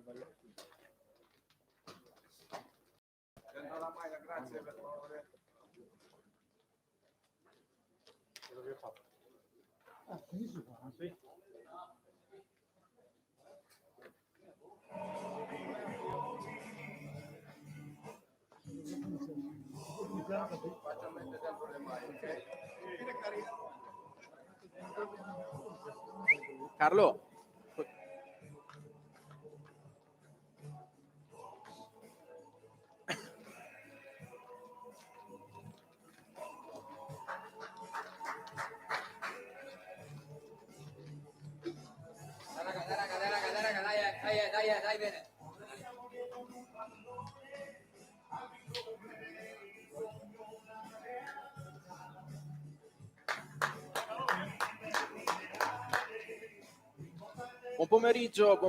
Grazie per favore. Faccio mettere dentro le mani, ok? Carlo. Dai, bene. Buon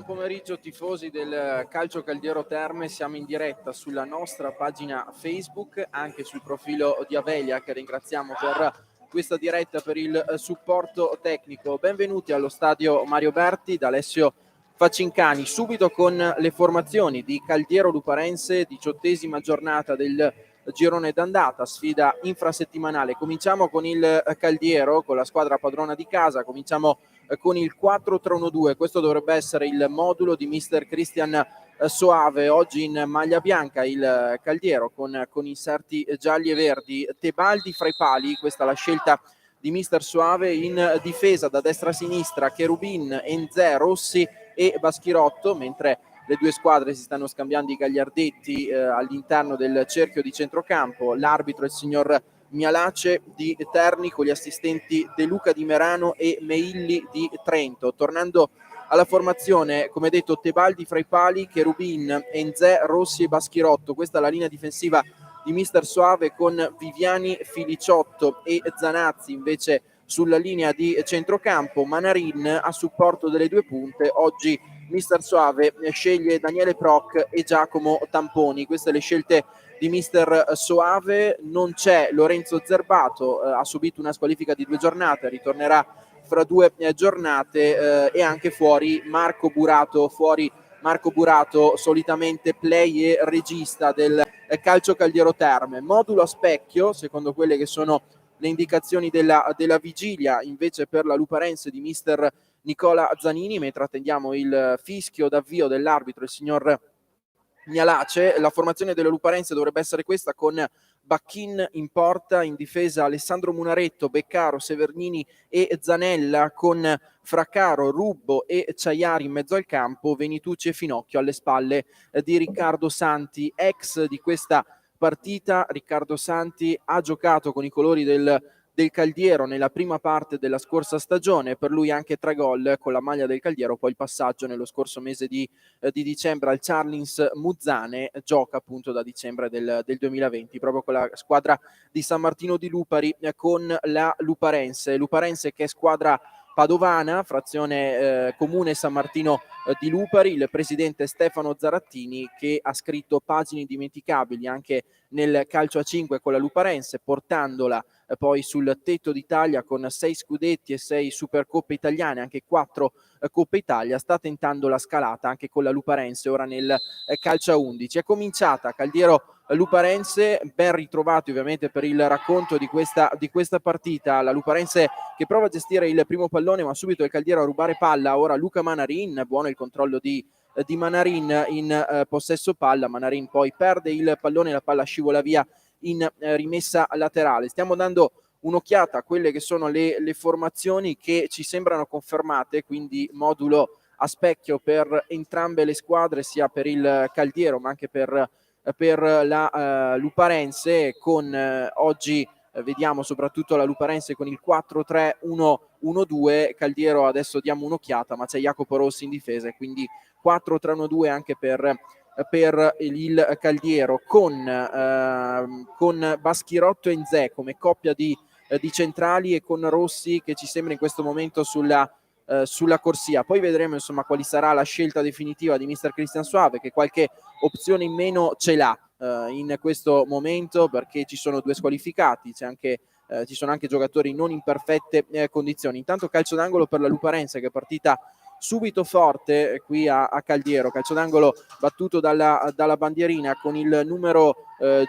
pomeriggio tifosi del Calcio Caldiero Terme, siamo in diretta sulla nostra pagina Facebook, anche sul profilo di Avelia che ringraziamo per questa diretta, per il supporto tecnico. Benvenuti allo stadio Mario Berti da Alessio Facincani, subito con le formazioni di Caldiero Luparense, 18ª giornata del girone d'andata, sfida infrasettimanale. Cominciamo con il Caldiero, con la squadra padrona di casa, cominciamo con il 4-3-1-2, questo dovrebbe essere il modulo di mister Christian Soave. Oggi in maglia bianca il Caldiero con inserti gialli e verdi, Tebaldi fra i pali, questa è la scelta di mister Soave. In difesa da destra a sinistra Cherubin, Enze, Rossi e Baschirotto, mentre le due squadre si stanno scambiando i gagliardetti all'interno del cerchio di centrocampo. L'arbitro è il signor Mialace di Terni, con gli assistenti De Luca di Merano e Meilli di Trento. Tornando alla formazione, come detto, Tebaldi fra i pali, Cherubin, Enze, Rossi e Baschirotto. Questa è la linea difensiva di mister Soave, con Viviani, Filiciotto e Zanazzi invece sulla linea di centrocampo. Manarin a supporto delle due punte. Oggi mister Soave sceglie Daniele Proc e Giacomo Tamponi. Queste le scelte di mister Soave. Non c'è Lorenzo Zerbato, ha subito una squalifica di 2 giornate, ritornerà fra 2 giornate, e anche fuori Marco Burato, solitamente play e regista del Calcio Caldiero Terme. Modulo a specchio, secondo quelle che sono le indicazioni della vigilia, invece per la Luparense di mister Nicola Zanini, mentre attendiamo il fischio d'avvio dell'arbitro, il signor Mialace. La formazione delle Luparense dovrebbe essere questa, con Bacchin in porta, in difesa Alessandro Munaretto, Beccaro, Severnini e Zanella, con Fraccaro, Rubbo e Ciaiari in mezzo al campo, Venitucci e Finocchio alle spalle di Riccardo Santi, ex di questa partita. Riccardo Santi ha giocato con i colori del Caldiero nella prima parte della scorsa stagione, per lui anche 3 gol con la maglia del Caldiero, poi il passaggio nello scorso mese di dicembre al Charlins Muzzane. Gioca appunto da dicembre del 2020 proprio con la squadra di San Martino di Lupari, con la Luparense che è squadra padovana, frazione comune San Martino di Lupari. Il presidente Stefano Zarattini, che ha scritto pagine indimenticabili anche nel calcio a 5 con la Luparense, portandola poi sul tetto d'Italia con 6 scudetti e 6 supercoppe italiane, anche 4 Coppa Italia. Sta tentando la scalata anche con la Luparense ora nel calcio a 11. È cominciata Caldiero Luparense, ben ritrovati ovviamente per il racconto di questa partita. La Luparense che prova a gestire il primo pallone, ma subito il Caldiero a rubare palla. Ora Luca Manarin, buono il controllo di Manarin in possesso palla. Manarin poi perde il pallone, la palla scivola via in rimessa laterale. Stiamo dando un'occhiata a quelle che sono le formazioni che ci sembrano confermate, quindi modulo a specchio per entrambe le squadre, sia per il Caldiero ma anche per la Luparense, con oggi vediamo soprattutto la Luparense con il 4-3-1-1-2. Caldiero adesso diamo un'occhiata, ma c'è Jacopo Rossi in difesa, quindi 4-3-1-2 anche per il Caldiero, con Baschirotto e Enze come coppia di centrali, e con Rossi che ci sembra in questo momento sulla corsia. Poi vedremo insomma quali sarà la scelta definitiva di mister Christian Soave, che qualche opzione in meno ce l'ha in questo momento, perché ci sono 2 squalificati, ci sono anche giocatori non in perfette condizioni. Intanto calcio d'angolo per la Luparense, che è partita subito forte qui a Caldiero. Calcio d'angolo battuto dalla bandierina con il numero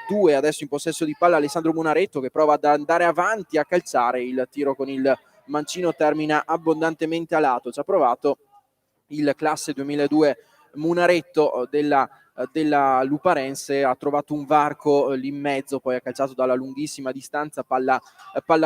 2 adesso in possesso di palla, Alessandro Munaretto, che prova ad andare avanti a calciare. Il tiro con il mancino termina abbondantemente a lato. Ci ha provato il classe 2002 Munaretto della Luparense, ha trovato un varco lì in mezzo, poi ha calciato dalla lunghissima distanza, palla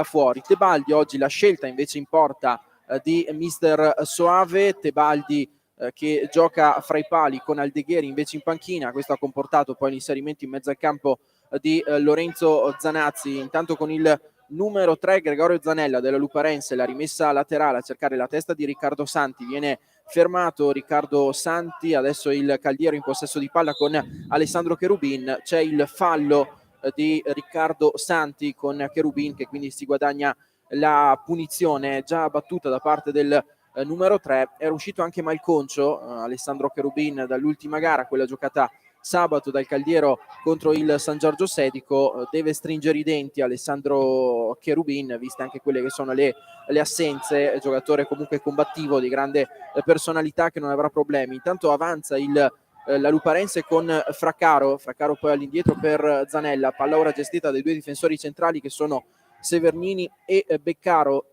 fuori. Tebaldi oggi la scelta invece in porta di mister Soave. Tebaldi che gioca fra i pali con Aldegheri invece in panchina. Questo ha comportato poi l'inserimento in mezzo al campo di Lorenzo Zanazzi, intanto con il numero 3 Gregorio Zanella della Luparense, la rimessa laterale a cercare la testa di Riccardo Santi. Viene fermato Riccardo Santi, adesso il Caldiero in possesso di palla con Alessandro Cherubin. C'è il fallo di Riccardo Santi con Cherubin, che quindi si guadagna la punizione già battuta da parte del numero 3. Era uscito anche Malconcio, Alessandro Cherubin, dall'ultima gara, quella giocata sabato dal Caldiero contro il San Giorgio Sedico. Deve stringere i denti Alessandro Cherubin, viste anche quelle che sono le assenze. Giocatore comunque combattivo, di grande personalità, che non avrà problemi. Intanto avanza la Luparense con Fraccaro poi all'indietro per Zanella. Palla ora gestita dai due difensori centrali che sono Severnini e Beccaro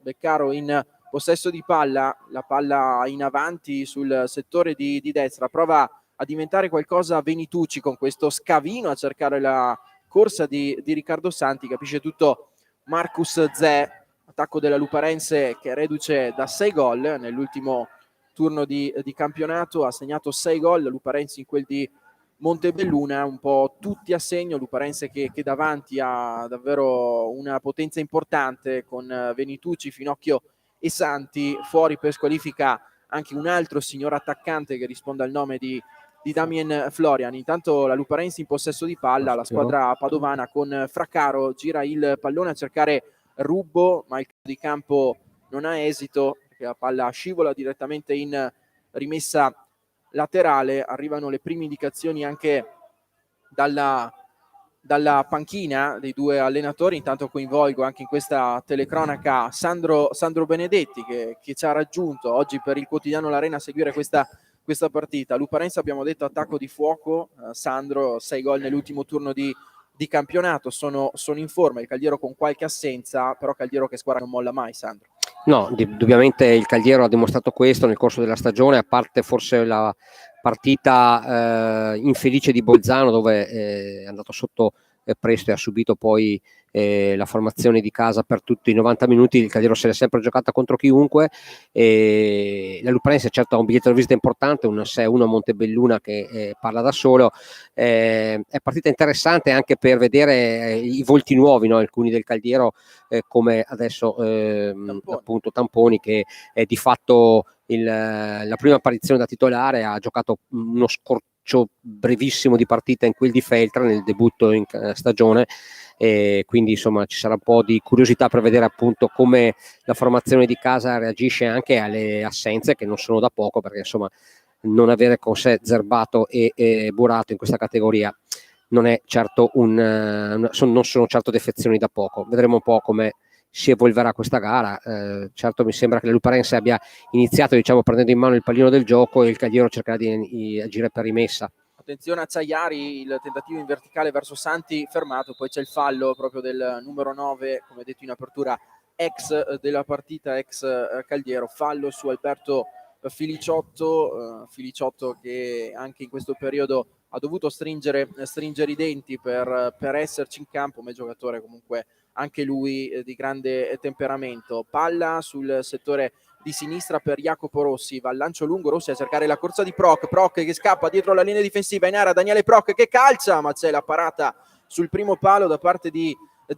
in possesso di palla, la palla in avanti sul settore di destra. Prova a diventare qualcosa Venitucci con questo scavino a cercare la corsa di Riccardo Santi. Capisce tutto Marcus Zè. Attacco della Luparense che è reduce da 6 gol nell'ultimo turno di campionato, ha segnato 6 gol. Luparense in quel di Montebelluna, un po' tutti a segno. Luparense che davanti ha davvero una potenza importante con Venitucci, Finocchio e Santi. Fuori per squalifica anche un altro signor attaccante che risponde al nome di Damien Florian. Intanto la Luparense in possesso di palla, la squadra padovana con Fraccaro gira il pallone a cercare Rubbo, ma il di campo non ha esito perché la palla scivola direttamente in rimessa laterale. Arrivano le prime indicazioni anche dalla panchina dei due allenatori. Intanto coinvolgo anche in questa telecronaca Sandro Benedetti che ci ha raggiunto oggi per il quotidiano L'Arena a seguire questa partita. Luparense, abbiamo detto, attacco di fuoco. Sandro, 6 gol nell'ultimo turno di campionato, sono in forma. Il Caldiero con qualche assenza, però Caldiero che squadra non molla mai, Sandro. No, indubbiamente il Caldiero ha dimostrato questo nel corso della stagione, a parte forse la partita infelice di Bolzano, dove è andato sotto presto e ha subito poi la formazione di casa per tutti i 90 minuti. Il Caldiero se l'è sempre giocata contro chiunque. La Luparense certo ha un biglietto da visita importante, un 6-1 a Montebelluna che parla da solo. È partita interessante anche per vedere i volti nuovi, no? Alcuni del Caldiero, come adesso appunto Tamponi, che è di fatto la prima apparizione da titolare. Ha giocato uno scorcio brevissimo di partita in quel di Feltre nel debutto in stagione, e quindi insomma ci sarà un po' di curiosità per vedere appunto come la formazione di casa reagisce anche alle assenze, che non sono da poco, perché insomma non avere con sé Zerbato e Burato in questa categoria non è certo non sono certo defezioni da poco. Vedremo un po' come si evolverà questa gara. Certo mi sembra che la Luparense abbia iniziato, diciamo, prendendo in mano il pallino del gioco, e il Caldiero cercherà di agire per rimessa. Attenzione a Ciaiari, il tentativo in verticale verso Santi fermato, poi c'è il fallo proprio del numero 9, come detto in apertura, ex della partita, ex Caldiero. Fallo su Alberto Filiciotto che anche in questo periodo ha dovuto stringere i denti per esserci in campo, ma è giocatore comunque anche lui di grande temperamento. Palla sul settore di sinistra per Jacopo Rossi, va al lancio lungo Rossi a cercare la corsa di Proc che scappa dietro la linea difensiva, in area Daniele Proc che calcia, ma c'è la parata sul primo palo da parte di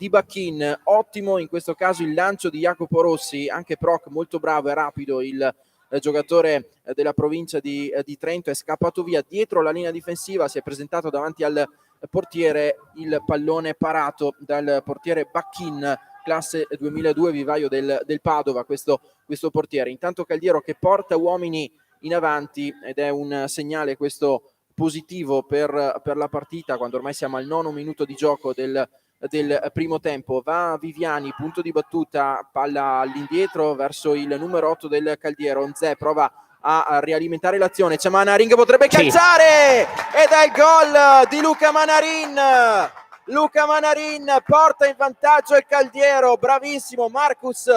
Bacchin. Ottimo in questo caso il lancio di Jacopo Rossi, anche Proc molto bravo e rapido, il giocatore della provincia di Trento, è scappato via dietro la linea difensiva, si è presentato davanti al portiere, il pallone parato dal portiere Bacchin, classe 2002, vivaio del Padova, questo portiere. Intanto Caldiero che porta uomini in avanti, ed è un segnale questo positivo per la partita, quando ormai siamo al 9° minuto di gioco del primo tempo. Va Viviani, punto di battuta, palla all'indietro verso il numero 8 del Caldiero. Onzè prova a rialimentare l'azione. C'è Manarin che potrebbe calciare ed è il gol di Luca Manarin. Luca Manarin porta in vantaggio il Caldiero, bravissimo Marcus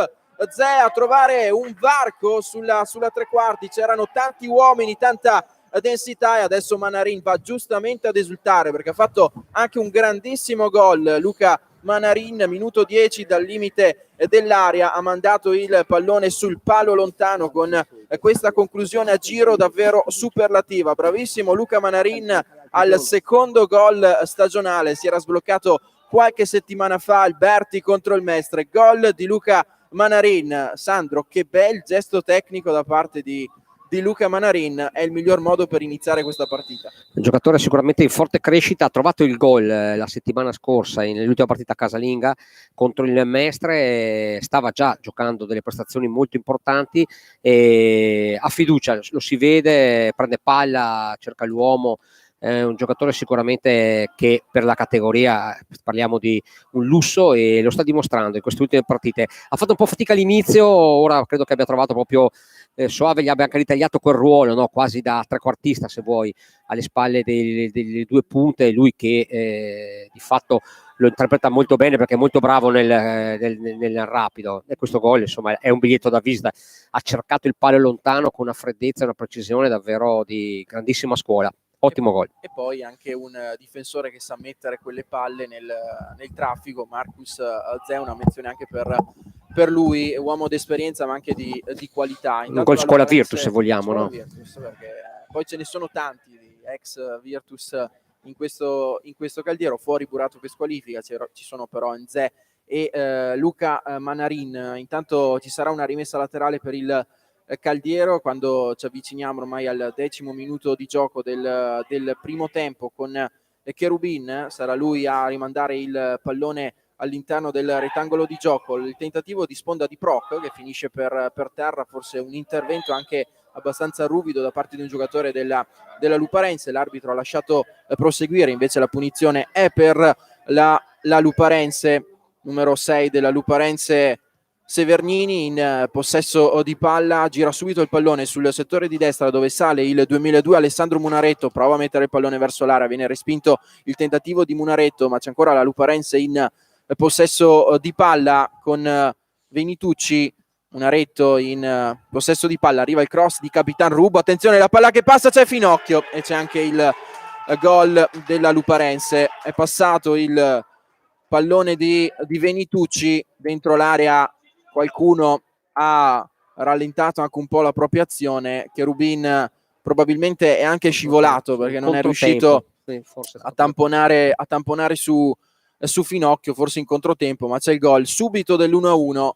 Zè a trovare un varco sulla tre quarti, c'erano tanti uomini, tanta densità, e adesso Manarin va giustamente ad esultare perché ha fatto anche un grandissimo gol. Luca Manarin, minuto 10 dal limite dell'area, ha mandato il pallone sul palo lontano con questa conclusione a giro davvero superlativa. Bravissimo Luca Manarin al secondo gol stagionale, si era sbloccato qualche settimana fa il Berti contro il Mestre. Gol di Luca Manarin. Sandro, che bel gesto tecnico da parte di Luca Manarin, è il miglior modo per iniziare questa partita. Un giocatore sicuramente in forte crescita, ha trovato il gol la settimana scorsa nell'ultima partita casalinga contro il Mestre, stava già giocando delle prestazioni molto importanti e ha fiducia, lo si vede, prende palla, cerca l'uomo. È un giocatore sicuramente che per la categoria parliamo di un lusso e lo sta dimostrando in queste ultime partite. Ha fatto un po' fatica all'inizio, ora credo che abbia trovato proprio Soave, gli abbia anche ritagliato quel ruolo, no? Quasi da trequartista se vuoi, alle spalle delle due punte, lui che di fatto lo interpreta molto bene perché è molto bravo nel rapido, e questo gol insomma è un biglietto da visita. Ha cercato il palo lontano con una freddezza e una precisione davvero di grandissima scuola. Ottimo gol. E poi anche un difensore che sa mettere quelle palle nel traffico. Marcus Zè, una menzione anche per lui, uomo d'esperienza ma anche di qualità. Un gol scuola Virtus se vogliamo, no? Virtus, perché poi ce ne sono tanti di ex Virtus in questo Caldiero, fuori Burato che squalifica, ci sono però Zè e Luca Manarin. Intanto ci sarà una rimessa laterale per il Caldiero quando ci avviciniamo ormai al 10° minuto di gioco del primo tempo, con Cherubin. Sarà lui a rimandare il pallone all'interno del rettangolo di gioco. Il tentativo di sponda di Proc che finisce per terra, forse un intervento anche abbastanza ruvido da parte di un giocatore della Luparense. L'arbitro ha lasciato proseguire, invece la punizione è per la Luparense. Numero 6 della Luparense Severnini in possesso di palla, gira subito il pallone sul settore di destra dove sale il 2002 Alessandro Munaretto, prova a mettere il pallone verso l'area, viene respinto il tentativo di Munaretto, ma c'è ancora la Luparense in possesso di palla con Venitucci. Munaretto in possesso di palla, arriva il cross di Capitan Rubo, attenzione la palla che passa, c'è Finocchio e c'è anche il gol della Luparense. È passato il pallone di Venitucci dentro l'area, qualcuno ha rallentato anche un po' la propria azione. Cherubin probabilmente è anche scivolato perché non è riuscito a tamponare su Finocchio, forse in controtempo, ma c'è il gol subito dell'1-1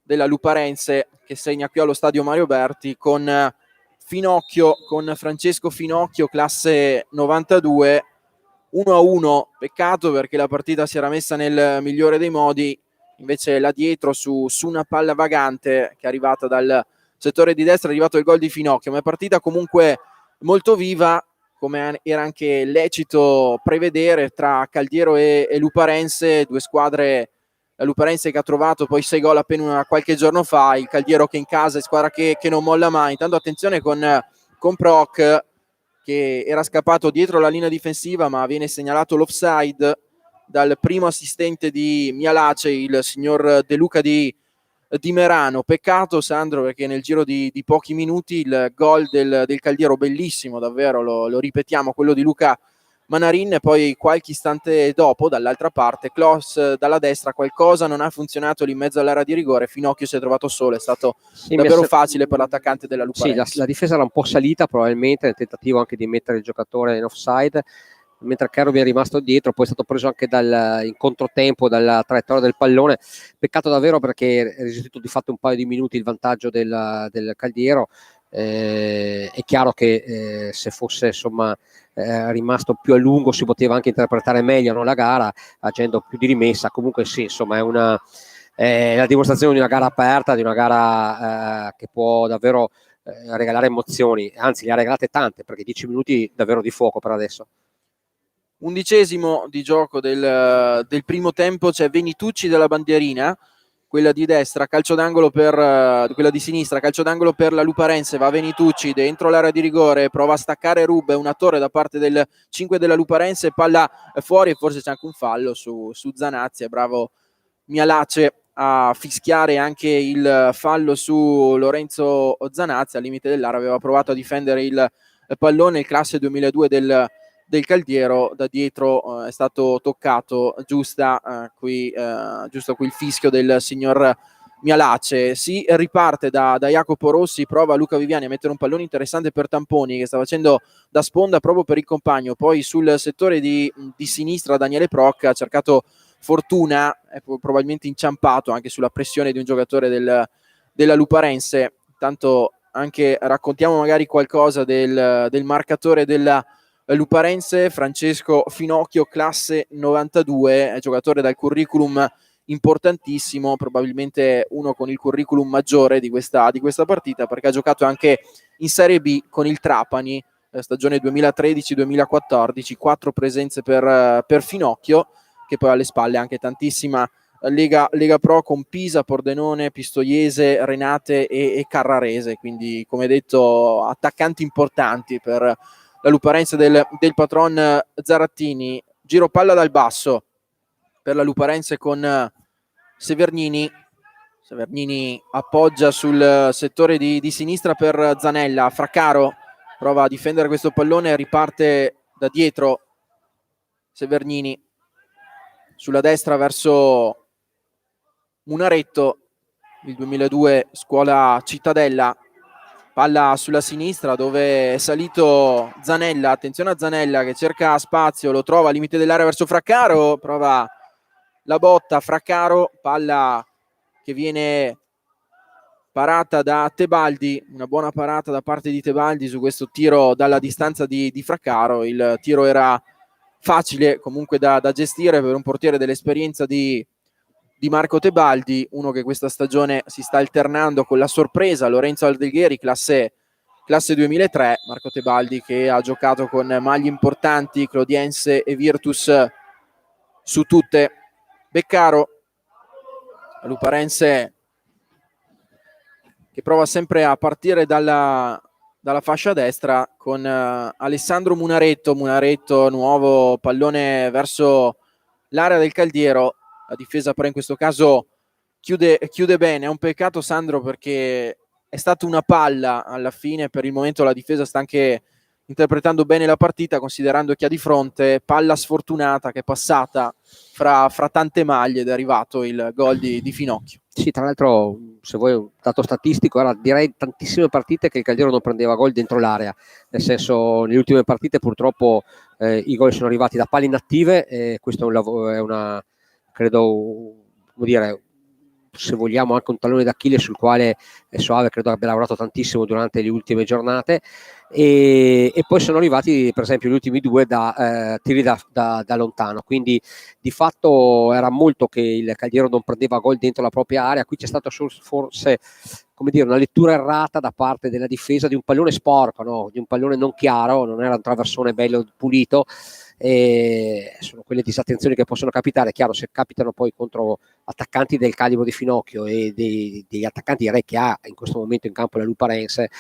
della Luparense che segna qui allo stadio Mario Berti con Finocchio, con Francesco Finocchio, classe 92. 1-1, peccato perché la partita si era messa nel migliore dei modi, invece là dietro su una palla vagante che è arrivata dal settore di destra è arrivato il gol di Finocchio. Ma è partita comunque molto viva, come era anche lecito prevedere, tra Caldiero e Luparense, due squadre. La Luparense che ha trovato poi 6 gol appena qualche giorno fa, il Caldiero che in casa è squadra che non molla mai. Intanto attenzione con Proc, che era scappato dietro la linea difensiva, ma viene segnalato l'offside dal primo assistente di Mialace, il signor De Luca di Merano. Peccato, Sandro, perché nel giro di pochi minuti il gol del Caldiero, bellissimo davvero, lo ripetiamo, quello di Luca Manarin, e poi qualche istante dopo dall'altra parte Klos dalla destra, qualcosa non ha funzionato lì in mezzo all'area di rigore, Finocchio si è trovato solo, è stato davvero facile per l'attaccante della Luparense. Sì, la difesa era un po' salita probabilmente nel tentativo anche di mettere il giocatore in offside, mentre Cherubin è rimasto dietro, poi è stato preso anche in controtempo dalla traiettoria del pallone. Peccato davvero perché è resistito di fatto un paio di minuti il vantaggio del Caldiero. È chiaro che se fosse insomma rimasto più a lungo si poteva anche interpretare meglio, no, la gara, agendo più di rimessa. Comunque sì, insomma è la dimostrazione di una gara aperta, di una gara che può davvero regalare emozioni, anzi le ha regalate tante, perché 10 minuti davvero di fuoco per adesso. 11° di gioco del primo tempo, c'è Venitucci della bandierina quella di destra, calcio d'angolo per quella di sinistra, calcio d'angolo per la Luparense, va Venitucci dentro l'area di rigore, prova a staccare Rubbe, una torre da parte del 5 della Luparense, palla fuori e forse c'è anche un fallo su Zanazzi, è bravo Mialace a fischiare anche il fallo su Lorenzo Zanazzi al limite dell'area, aveva provato a difendere il pallone, il classe 2002 del Caldiero, da dietro è stato toccato, giusto qui il fischio del signor Mialace. Si riparte da Jacopo Rossi, prova Luca Viviani a mettere un pallone interessante per Tamponi che sta facendo da sponda proprio per il compagno, poi sul settore di sinistra Daniele Procca ha cercato fortuna, è probabilmente inciampato anche sulla pressione di un giocatore della Luparense. Intanto anche raccontiamo magari qualcosa del marcatore della Luparense, Francesco Finocchio, classe 92, è giocatore dal curriculum importantissimo, probabilmente uno con il curriculum maggiore di questa partita, perché ha giocato anche in Serie B con il Trapani, stagione 2013-2014, 4 presenze per Finocchio, che poi ha alle spalle anche tantissima Lega Pro con Pisa, Pordenone, Pistoiese, Renate e Carrarese, quindi come detto attaccanti importanti per la Luparense del patron Zarattini. Giro palla dal basso per la Luparense con Severnini appoggia sul settore di sinistra per Zanella, Fraccaro prova a difendere questo pallone, riparte da dietro Severnini sulla destra verso Munaretto, il 2002 scuola Cittadella, palla sulla sinistra dove è salito Zanella, attenzione a Zanella che cerca spazio, lo trova al limite dell'area verso Fraccaro, prova la botta Fraccaro, palla che viene parata da Tebaldi, una buona parata da parte di Tebaldi su questo tiro dalla distanza di Fraccaro. Il tiro era facile comunque da gestire per un portiere dell'esperienza di Marco Tebaldi, uno che questa stagione si sta alternando con la sorpresa Lorenzo Aldegheri, classe 2003. Marco Tebaldi che ha giocato con maglie importanti, Clodiense e Virtus su tutte. Beccaro, Luparense che prova sempre a partire dalla fascia destra con Alessandro Munaretto, nuovo pallone verso l'area del Caldiero, la difesa però in questo caso chiude bene. È un peccato, Sandro, perché è stata una palla alla fine, per il momento la difesa sta anche interpretando bene la partita, considerando chi ha di fronte, palla sfortunata che è passata fra tante maglie ed è arrivato il gol di Finocchio. Sì, tra l'altro, se vuoi un dato statistico, era direi tantissime partite che il Caldiero non prendeva gol dentro l'area, nel senso nelle ultime partite purtroppo i gol sono arrivati da palle inattive e questo è una credo, come dire, se vogliamo anche un tallone d'Achille sul quale Soave credo abbia lavorato tantissimo durante le ultime giornate e poi sono arrivati per esempio gli ultimi due da tiri da lontano, quindi di fatto era molto che il Caldiero non prendeva gol dentro la propria area. Qui c'è stata forse, come dire, una lettura errata da parte della difesa di un pallone sporco, no? Di un pallone non chiaro, non era un traversone bello pulito. E sono quelle disattenzioni che possono capitare. Chiaro, se capitano poi contro attaccanti del calibro di Finocchio e degli attaccanti direi che ha in questo momento in campo la Luparense,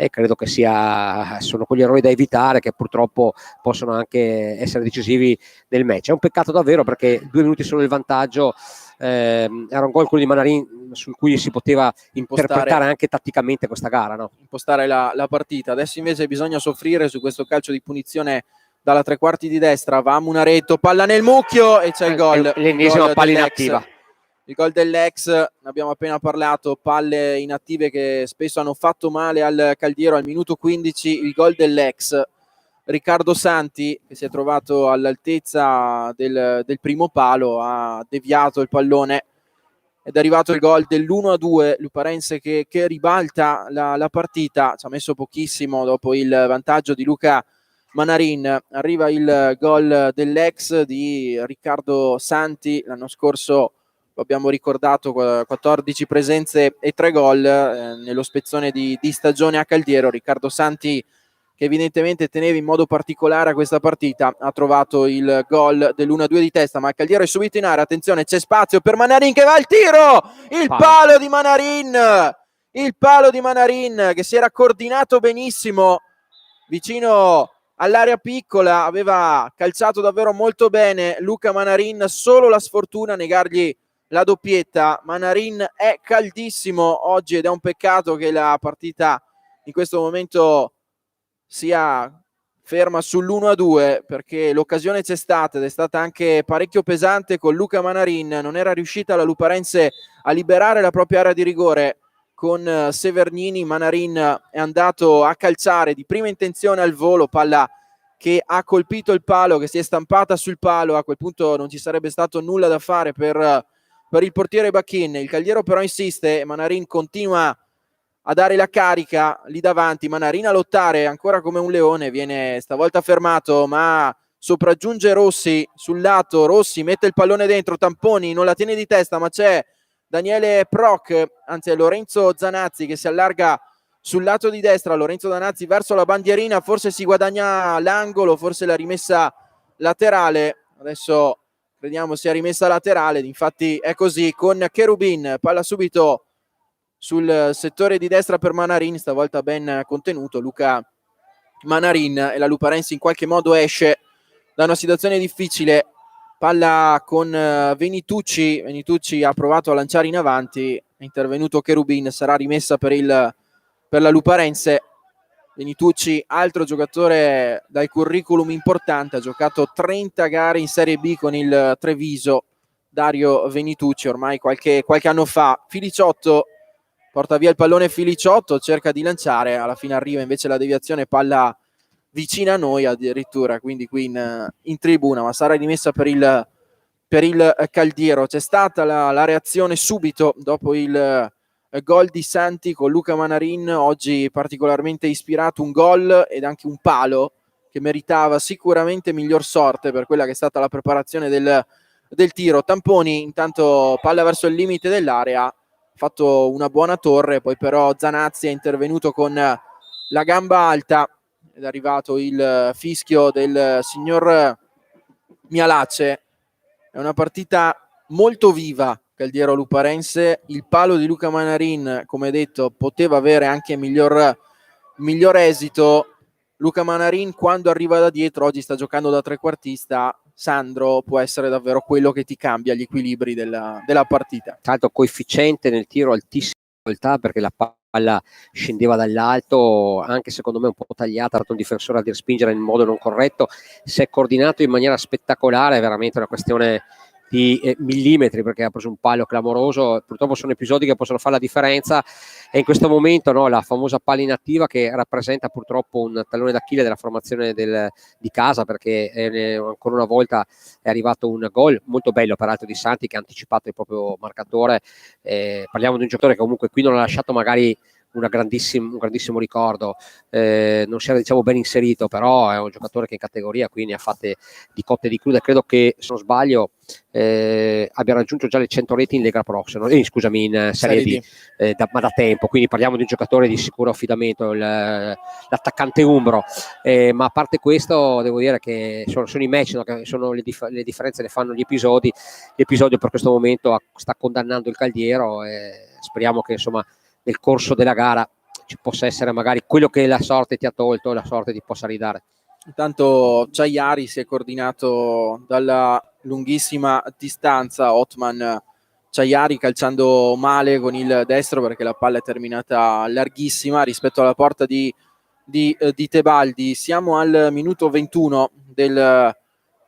credo che sono quegli errori da evitare che purtroppo possono anche essere decisivi nel match. È un peccato davvero perché 2 minuti solo il vantaggio, era un gol quello di Manarin sul cui si poteva interpretare anche tatticamente questa gara, no? Impostare la partita. Adesso invece bisogna soffrire su questo calcio di punizione dalla tre quarti di destra, va Munaretto, palla nel mucchio e c'è il gol. L'ennesima palla inattiva. Il gol dell'ex, ne abbiamo appena parlato, palle inattive che spesso hanno fatto male al Caldiero. Al minuto 15 il gol dell'ex, Riccardo Santi che si è trovato all'altezza del primo palo, ha deviato il pallone ed è arrivato il gol dell'1-2, Luparense che ribalta la partita. Ci ha messo pochissimo dopo il vantaggio di Luca Manarin. Arriva il gol dell'ex di Riccardo Santi, l'anno scorso lo abbiamo ricordato, 14 presenze e 3 gol nello spezzone di stagione a Caldiero. Riccardo Santi che evidentemente teneva in modo particolare a questa partita, ha trovato il gol dell'1-2 di testa, ma il Caldiero è subito in area, attenzione, c'è spazio per Manarin che va al tiro, il palo di Manarin che si era coordinato benissimo vicino all'area piccola, aveva calciato davvero molto bene Luca Manarin, solo la sfortuna a negargli la doppietta. Manarin è caldissimo oggi ed è un peccato che la partita in questo momento sia ferma sull'1-2, perché l'occasione c'è stata ed è stata anche parecchio pesante con Luca Manarin. Non era riuscita la Luparense a liberare la propria area di rigore con Severnini. Manarin è andato a calciare di prima intenzione al volo, palla che ha colpito il palo, che si è stampata sul palo. A quel punto non ci sarebbe stato nulla da fare per il portiere Bachin. Il Cagliero però insiste e Manarin continua a dare la carica lì davanti. Manarin a lottare ancora come un leone, viene stavolta fermato, ma sopraggiunge Rossi sul lato. Rossi mette il pallone dentro, Tamponi non la tiene di testa, ma c'è Daniele Proc, anzi è Lorenzo Zanazzi che si allarga sul lato di destra. Lorenzo Zanazzi verso la bandierina, forse si guadagna l'angolo, forse la rimessa laterale. Adesso crediamo sia rimessa laterale, infatti è così, con Cherubin, palla subito sul settore di destra per Manarin, stavolta ben contenuto Luca Manarin, e la Luparense in qualche modo esce da una situazione difficile. Palla con Venitucci ha provato a lanciare in avanti, è intervenuto Cherubin, sarà rimessa per la Luparense. Venitucci, altro giocatore dal curriculum importante, ha giocato 30 gare in Serie B con il Treviso, Dario Venitucci, ormai qualche anno fa. Filiciotto porta via il pallone, Filiciotto cerca di lanciare, alla fine arriva invece la deviazione, palla vicina a noi addirittura, quindi qui in tribuna, ma sarà rimessa per il Caldiero. C'è stata la reazione subito dopo il gol di Santi con Luca Manarin, oggi particolarmente ispirato, un gol ed anche un palo che meritava sicuramente miglior sorte per quella che è stata la preparazione del tiro. Tamponi intanto palla verso il limite dell'area, fatto una buona torre, poi però Zanazzi è intervenuto con la gamba alta ed è arrivato il fischio del signor Mialace. È una partita molto viva, Caldiero Luparense. Il palo di Luca Manarin, come detto, poteva avere anche miglior esito. Luca Manarin quando arriva da dietro, oggi sta giocando da trequartista, Sandro, può essere davvero quello che ti cambia gli equilibri della partita. Tra l'altro coefficiente nel tiro altissimo, perché la palla scendeva dall'alto, anche secondo me un po' tagliata, ha dato un difensore a respingere in modo non corretto, si è coordinato in maniera spettacolare, è veramente una questione di millimetri, perché ha preso un palo clamoroso. Purtroppo sono episodi che possono fare la differenza, e in questo momento la famosa palla inattiva che rappresenta purtroppo un tallone d'Achille della formazione di casa, perché ancora una volta è arrivato un gol molto bello peraltro di Santi, che ha anticipato il proprio marcatore. Parliamo di un giocatore che comunque qui non ha lasciato magari un grandissimo ricordo, non si era ben inserito, però è un giocatore che in categoria qui ne ha fatte di cotte e di crude. Credo che, se non sbaglio, abbia raggiunto già le 100 reti in Lega Pro, in Serie D, ma da tempo, quindi parliamo di un giocatore di sicuro affidamento, l'attaccante umbro. Ma a parte questo, devo dire che sono i match, che sono le differenze, le fanno gli episodi. L'episodio per questo momento sta condannando il Caldiero, e speriamo che nel corso della gara ci possa essere magari quello che la sorte ti ha tolto, la sorte ti possa ridare. Intanto Ciaiari si è coordinato dalla lunghissima distanza. Ottman Ciaiari calciando male con il destro, perché la palla è terminata larghissima rispetto alla porta di Tebaldi. Siamo al minuto 21 del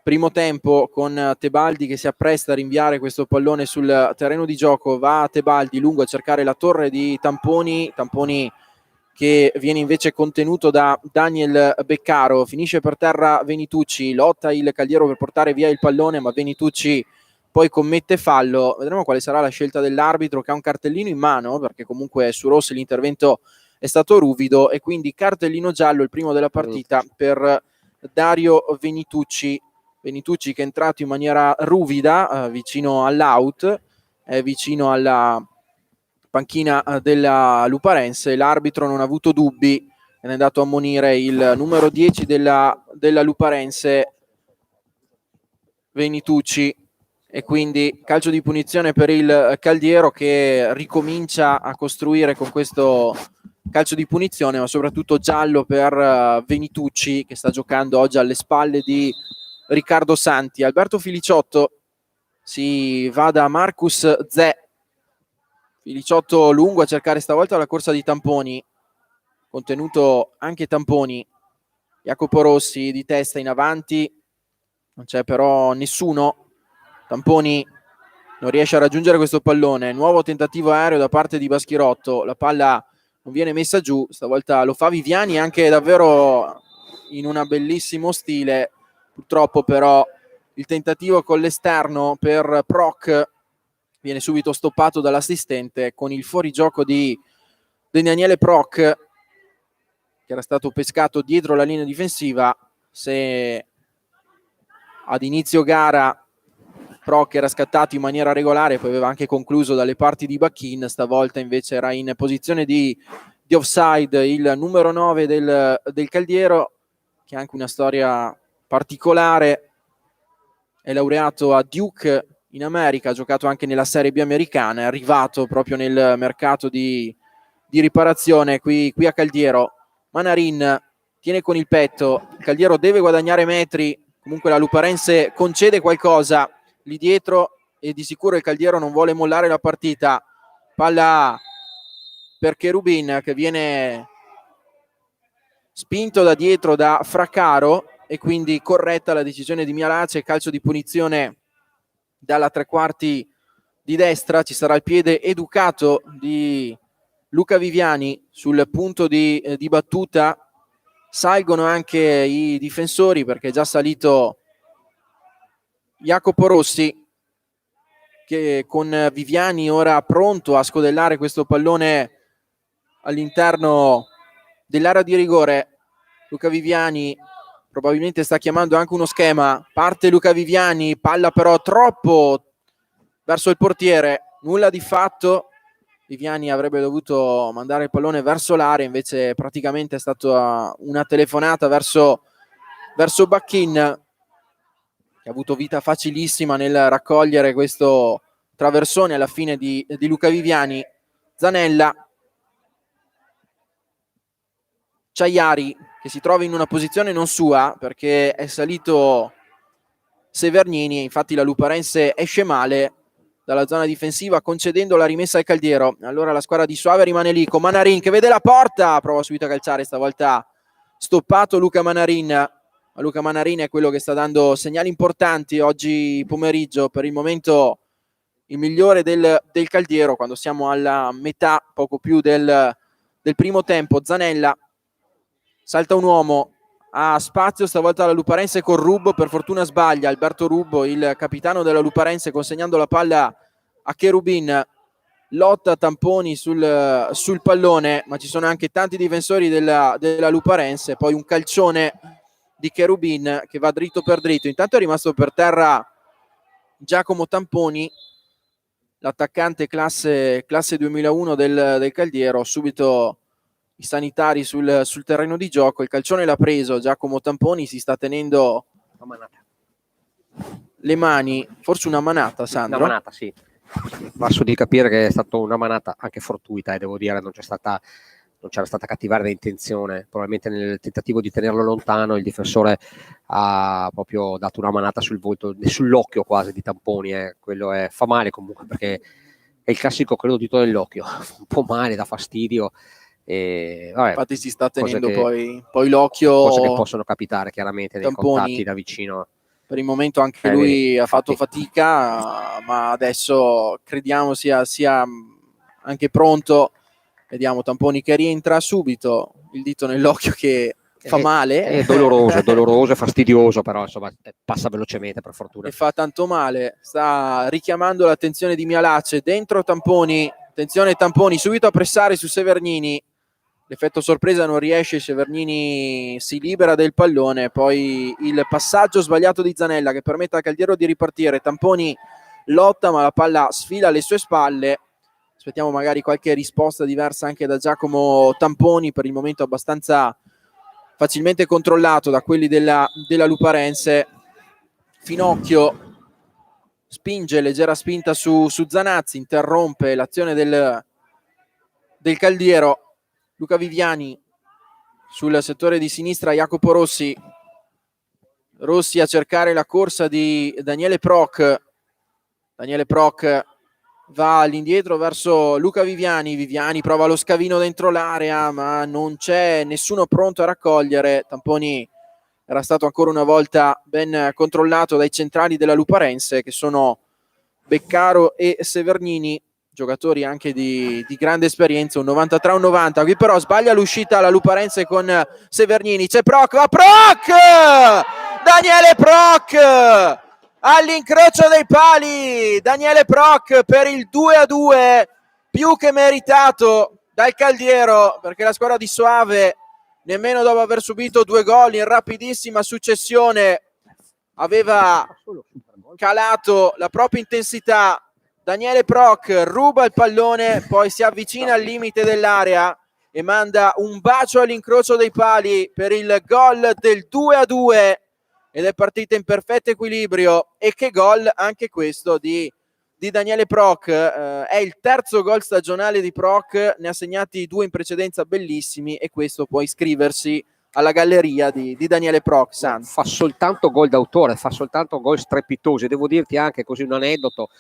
primo tempo, con Tebaldi che si appresta a rinviare questo pallone sul terreno di gioco. Va Tebaldi lungo a cercare la torre di Tamponi che viene invece contenuto da Daniel Beccaro. Finisce per terra Venitucci, lotta il Caldiero per portare via il pallone, ma Venitucci poi commette fallo. Vedremo quale sarà la scelta dell'arbitro, che ha un cartellino in mano, perché comunque su Rossi l'intervento è stato ruvido, e quindi cartellino giallo, il primo della partita per Dario Venitucci che è entrato in maniera ruvida vicino all'out, vicino alla panchina della Luparense. L'arbitro non ha avuto dubbi è andato a ammonire il numero 10 della Luparense, Venitucci, e quindi calcio di punizione per il Caldiero, che ricomincia a costruire con questo calcio di punizione, ma soprattutto giallo per Venitucci, che sta giocando oggi alle spalle di Riccardo Santi. Alberto Filiciotto si va da Marcus Zè, Filiciotto lungo a cercare stavolta la corsa di Tamponi, contenuto anche Tamponi. Jacopo Rossi di testa in avanti, non c'è però nessuno. Tamponi non riesce a raggiungere questo pallone, nuovo tentativo aereo da parte di Baschirotto, la palla non viene messa giù, stavolta lo fa Viviani anche davvero in un bellissimo stile. Purtroppo però il tentativo con l'esterno per Proc viene subito stoppato dall'assistente, con il fuorigioco di Daniele Proc, che era stato pescato dietro la linea difensiva. Se ad inizio gara Proc era scattato in maniera regolare, poi aveva anche concluso dalle parti di Bacchin, stavolta invece era in posizione di offside il numero 9 del Caldiero, che ha anche una storia particolare. È laureato a Duke in America, ha giocato anche nella Serie B americana, è arrivato proprio nel mercato di riparazione qui a Caldiero. Manarin tiene con il petto, il Caldiero deve guadagnare metri, comunque la Luparense concede qualcosa lì dietro e di sicuro il Caldiero non vuole mollare la partita. Palla per Cherubin, che viene spinto da dietro da Fraccaro, e quindi corretta la decisione di Mialace. Calcio di punizione dalla tre quarti di destra, ci sarà il piede educato di Luca Viviani sul punto di battuta. Salgono anche i difensori, perché è già salito Jacopo Rossi, che con Viviani ora pronto a scodellare questo pallone all'interno dell'area di rigore. Luca Viviani probabilmente sta chiamando anche uno schema, parte Luca Viviani, palla però troppo verso il portiere, nulla di fatto. Viviani avrebbe dovuto mandare il pallone verso l'area, invece praticamente è stata una telefonata verso Bacchin, che ha avuto vita facilissima nel raccogliere questo traversone alla fine di Luca Viviani. Zanella, Ciaiari, che si trova in una posizione non sua perché è salito Severnini, infatti la Luparense esce male dalla zona difensiva concedendo la rimessa al Caldiero. Allora la squadra di Suave rimane lì con Manarin, che vede la porta, prova subito a calciare, stavolta stoppato Luca Manarin. Ma Luca Manarin è quello che sta dando segnali importanti oggi pomeriggio, per il momento il migliore del Caldiero, quando siamo alla metà, poco più del primo tempo. Zanella, salta un uomo, ha spazio stavolta la Luparense con Rubbo, per fortuna sbaglia Alberto Rubbo, il capitano della Luparense, consegnando la palla a Cherubin. Lotta Tamponi sul pallone, ma ci sono anche tanti difensori della Luparense. Poi un calcione di Cherubin che va dritto per dritto. Intanto è rimasto per terra Giacomo Tamponi, l'attaccante classe 2001 del Caldiero. Subito i sanitari sul terreno di gioco. Il calcione l'ha preso Giacomo Tamponi, si sta tenendo le mani, forse una manata, Sandro? Una manata, sì. Passo di capire che è stata una manata anche fortuita, devo dire, non c'era stata cattivaria intenzione. Probabilmente nel tentativo di tenerlo lontano il difensore ha proprio dato una manata sul volto, sull'occhio quasi di Tamponi. Quello fa male comunque, perché è il classico credo dito nell'occhio, un po' male, dà fastidio. Vabbè, infatti si sta tenendo poi l'occhio, cose che possono capitare chiaramente nei Tamponi, contatti da vicino. Per il momento anche lui ha fatto fatica, ma adesso crediamo sia anche pronto. Vediamo Tamponi che rientra subito, il dito nell'occhio che fa male. È doloroso, è fastidioso, però insomma passa velocemente, per fortuna. E fa tanto male. Sta richiamando l'attenzione di Mialace. Dentro Tamponi, attenzione Tamponi, subito a pressare su Severnini. L'effetto sorpresa non riesce, Severnini si libera del pallone, poi il passaggio sbagliato di Zanella che permette al Caldiero di ripartire. Tamponi lotta, ma la palla sfila alle sue spalle. aspettiamo magari qualche risposta diversa anche da Giacomo Tamponi, per il momento abbastanza facilmente controllato da quelli della Luparense. Finocchio spinge, leggera spinta su Zanazzi, interrompe l'azione del Caldiero. Luca Viviani sul settore di sinistra, Jacopo Rossi a cercare la corsa di Daniele Proc va all'indietro verso Luca Viviani prova lo scavino dentro l'area, ma non c'è nessuno pronto a raccogliere. Tamponi era stato ancora una volta ben controllato dai centrali della Luparense, che sono Beccaro e Severnini, giocatori anche di grande esperienza, un 93 un 90. Qui però sbaglia l'uscita la Luparense con Severnini, c'è Proc, va Proc! Daniele Proc! All'incrocio dei pali, Daniele Proc per il 2-2, più che meritato dal Caldiero, perché la squadra di Soave, nemmeno dopo aver subito 2 gol in rapidissima successione, aveva calato la propria intensità. Daniele Proc ruba il pallone, poi si avvicina al limite dell'area e manda un bacio all'incrocio dei pali per il gol del 2-2, ed è partita in perfetto equilibrio. E che gol anche questo di Daniele Proc, è il terzo gol stagionale di Proc, ne ha segnati 2 in precedenza bellissimi, e questo può iscriversi alla galleria di Daniele Proc. Fa soltanto gol d'autore, fa soltanto gol strepitosi. Devo dirti anche così un aneddoto: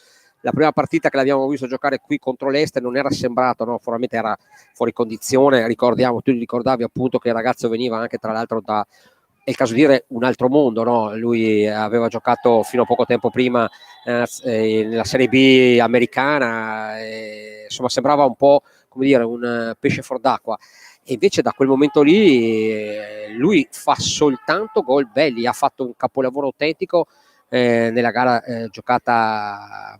la prima partita che l'abbiamo visto giocare qui contro l'Este non era sembrato, no? Probabilmente era fuori condizione. Ricordiamo, tu ricordavi appunto che il ragazzo veniva anche tra l'altro da, è il caso di dire, un altro mondo, no? Lui aveva giocato fino a poco tempo prima nella Serie B americana, insomma sembrava un po', come dire, un pesce fuor d'acqua, e invece da quel momento lì lui fa soltanto gol belli. Ha fatto un capolavoro autentico nella gara giocata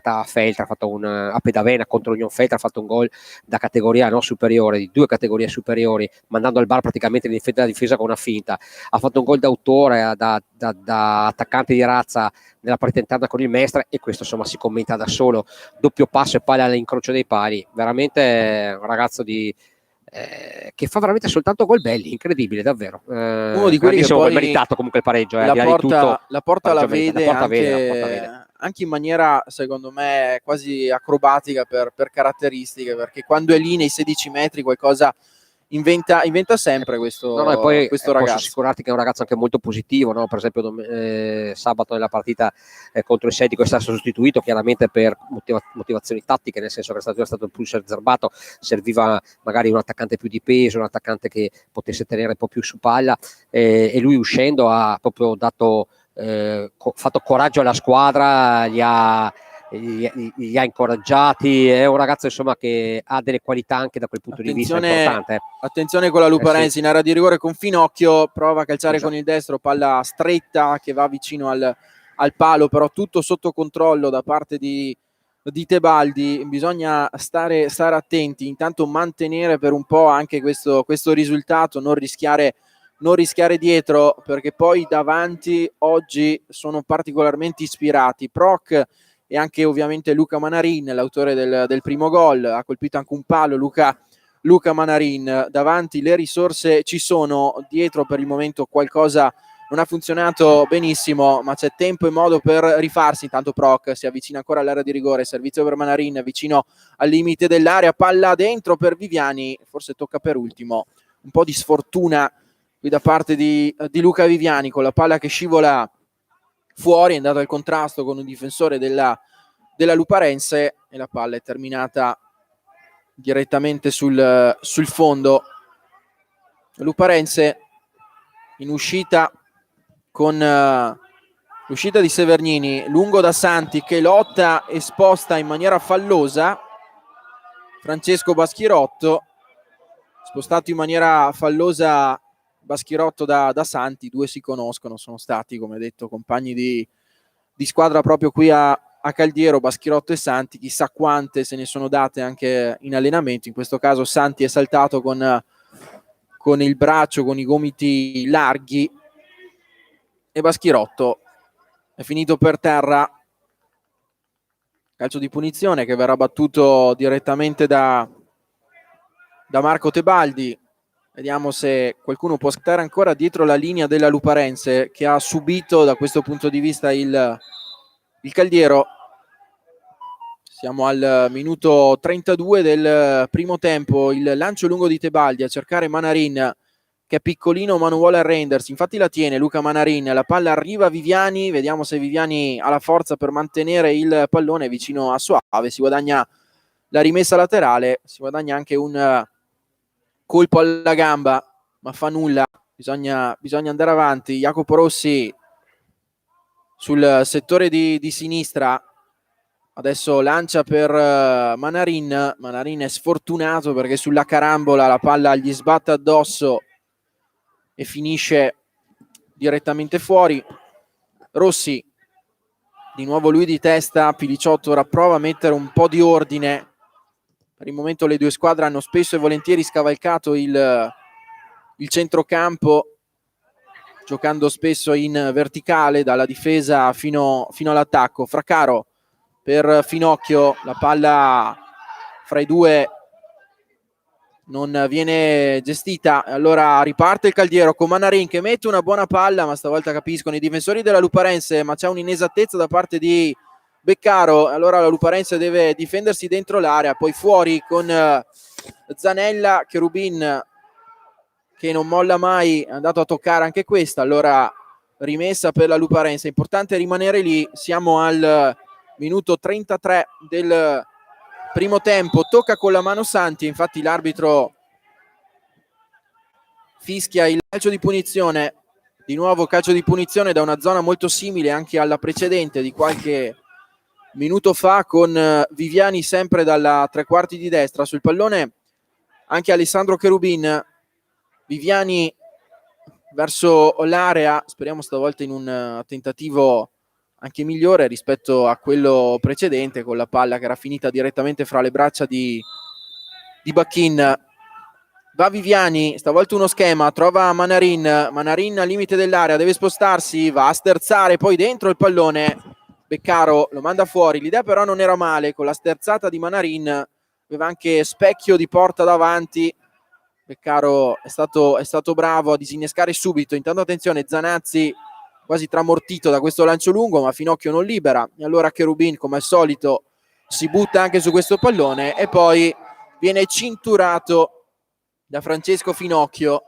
a Feltre, ha fatto a Pedavena contro l'Union Feltre, ha fatto un gol da categoria superiore, di 2 categorie superiori, mandando al bar praticamente la difesa con una finta. Ha fatto un gol d'autore da attaccante di razza nella partita interna con il Mestre, e questo insomma si commenta da solo. Doppio passo e palla all'incrocio dei pali, veramente un ragazzo che fa veramente soltanto gol belli, incredibile davvero. Uno di quelli che poi meritato comunque il pareggio, la porta la vede anche in maniera, secondo me, quasi acrobatica per caratteristiche, perché quando è lì nei 16 metri qualcosa inventa sempre questo poi ragazzo. Posso assicurarti che è un ragazzo anche molto positivo, no? Per esempio sabato nella partita contro il Sedico è stato sostituito chiaramente per motivazioni tattiche, nel senso che è stato il pulso eserbato, serviva magari un attaccante più di peso, un attaccante che potesse tenere un po' più su palla, e lui uscendo ha proprio fatto coraggio alla squadra, li ha incoraggiati. È un ragazzo insomma che ha delle qualità anche da quel punto di vista importante. Attenzione con la Luparense, sì. In area di rigore con Finocchio, prova a calciare con il destro, palla stretta che va vicino al palo, però tutto sotto controllo da parte di Tebaldi. Bisogna stare attenti, intanto mantenere per un po' anche questo risultato, non rischiare dietro, perché poi davanti oggi sono particolarmente ispirati Proc e anche ovviamente Luca Manarin, l'autore del primo gol. Ha colpito anche un palo Luca Manarin. Davanti le risorse ci sono, dietro per il momento qualcosa non ha funzionato benissimo, ma c'è tempo e modo per rifarsi. Intanto Proc si avvicina ancora all'area di rigore, servizio per Manarin vicino al limite dell'area, palla dentro per Viviani, forse tocca per ultimo. Un po' di sfortuna qui da parte di Luca Viviani, con la palla che scivola fuori, è andato al contrasto con un difensore della Luparense, e la palla è terminata direttamente sul fondo. Luparense in uscita con l'uscita di Severnini, lungo da Santi che lotta e sposta in maniera fallosa Francesco Baschirotto, spostato in maniera fallosa Baschirotto da Santi. 2 si conoscono, sono stati, come detto, compagni di squadra proprio qui a Caldiero, Baschirotto e Santi. Chissà quante se ne sono date anche in allenamento. In questo caso Santi è saltato con il braccio, con i gomiti larghi, e Baschirotto è finito per terra. calcio di punizione che verrà battuto direttamente da Marco Tebaldi. Vediamo se qualcuno può stare ancora dietro la linea della Luparense, che ha subito da questo punto di vista il Caldiero. Siamo al minuto 32 del primo tempo, il lancio lungo di Tebaldi a cercare Manarin, che è piccolino ma non vuole arrendersi, infatti la tiene Luca Manarin, la palla arriva a Viviani, vediamo se Viviani ha la forza per mantenere il pallone vicino a Soave, si guadagna la rimessa laterale, si guadagna anche un colpo alla gamba, ma fa nulla, bisogna andare avanti. Jacopo Rossi sul settore di sinistra, adesso lancia per Manarin. Manarin è sfortunato perché sulla carambola la palla gli sbatte addosso e finisce direttamente fuori. Rossi, di nuovo lui di testa, Piliciotto ora prova a mettere un po' di ordine. Per il momento le due squadre hanno spesso e volentieri scavalcato il centrocampo, giocando spesso in verticale dalla difesa fino all'attacco. Fraccaro per Finocchio, la palla fra i due non viene gestita, allora riparte il Caldiero con Manarin che mette una buona palla, ma stavolta capiscono i difensori della Luparense, ma c'è un'inesattezza da parte di Beccaro, allora la Luparense deve difendersi dentro l'area, poi fuori con Zanella, Cherubin che non molla mai, è andato a toccare anche questa, allora rimessa per la Luparense. È importante rimanere lì, siamo al minuto 33 del primo tempo, tocca con la mano Santi, infatti l'arbitro fischia il calcio di punizione, di nuovo calcio di punizione da una zona molto simile anche alla precedente di qualche minuto fa, con Viviani sempre dalla tre quarti di destra, sul pallone anche Alessandro Cherubin. Viviani verso l'area, speriamo stavolta in un tentativo anche migliore rispetto a quello precedente, con la palla che era finita direttamente fra le braccia di Bacchin. Va Viviani, stavolta uno schema, trova Manarin al limite dell'area, deve spostarsi, va a sterzare, poi dentro il pallone, Beccaro lo manda fuori. L'idea però non era male, con la sterzata di Manarin aveva anche specchio di porta davanti. Beccaro è stato bravo a disinnescare subito. Intanto attenzione, Zanazzi quasi tramortito da questo lancio lungo, ma Finocchio non libera, e allora Cherubin come al solito si butta anche su questo pallone e poi viene cinturato da Francesco Finocchio.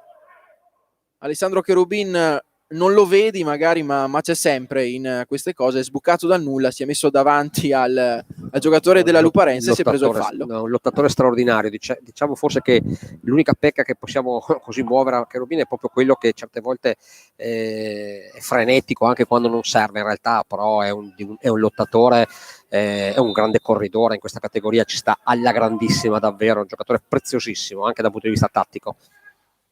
Alessandro Cherubin non lo vedi magari, ma c'è sempre in queste cose, è sbucato dal nulla, si è messo davanti al giocatore della Luparense e si è preso il fallo. Un lottatore straordinario, diciamo forse che l'unica pecca che possiamo così muovere a Cherubin è proprio quello che certe volte è frenetico anche quando non serve, in realtà però è un lottatore, è un grande corridore, in questa categoria ci sta alla grandissima, davvero un giocatore preziosissimo anche dal punto di vista tattico.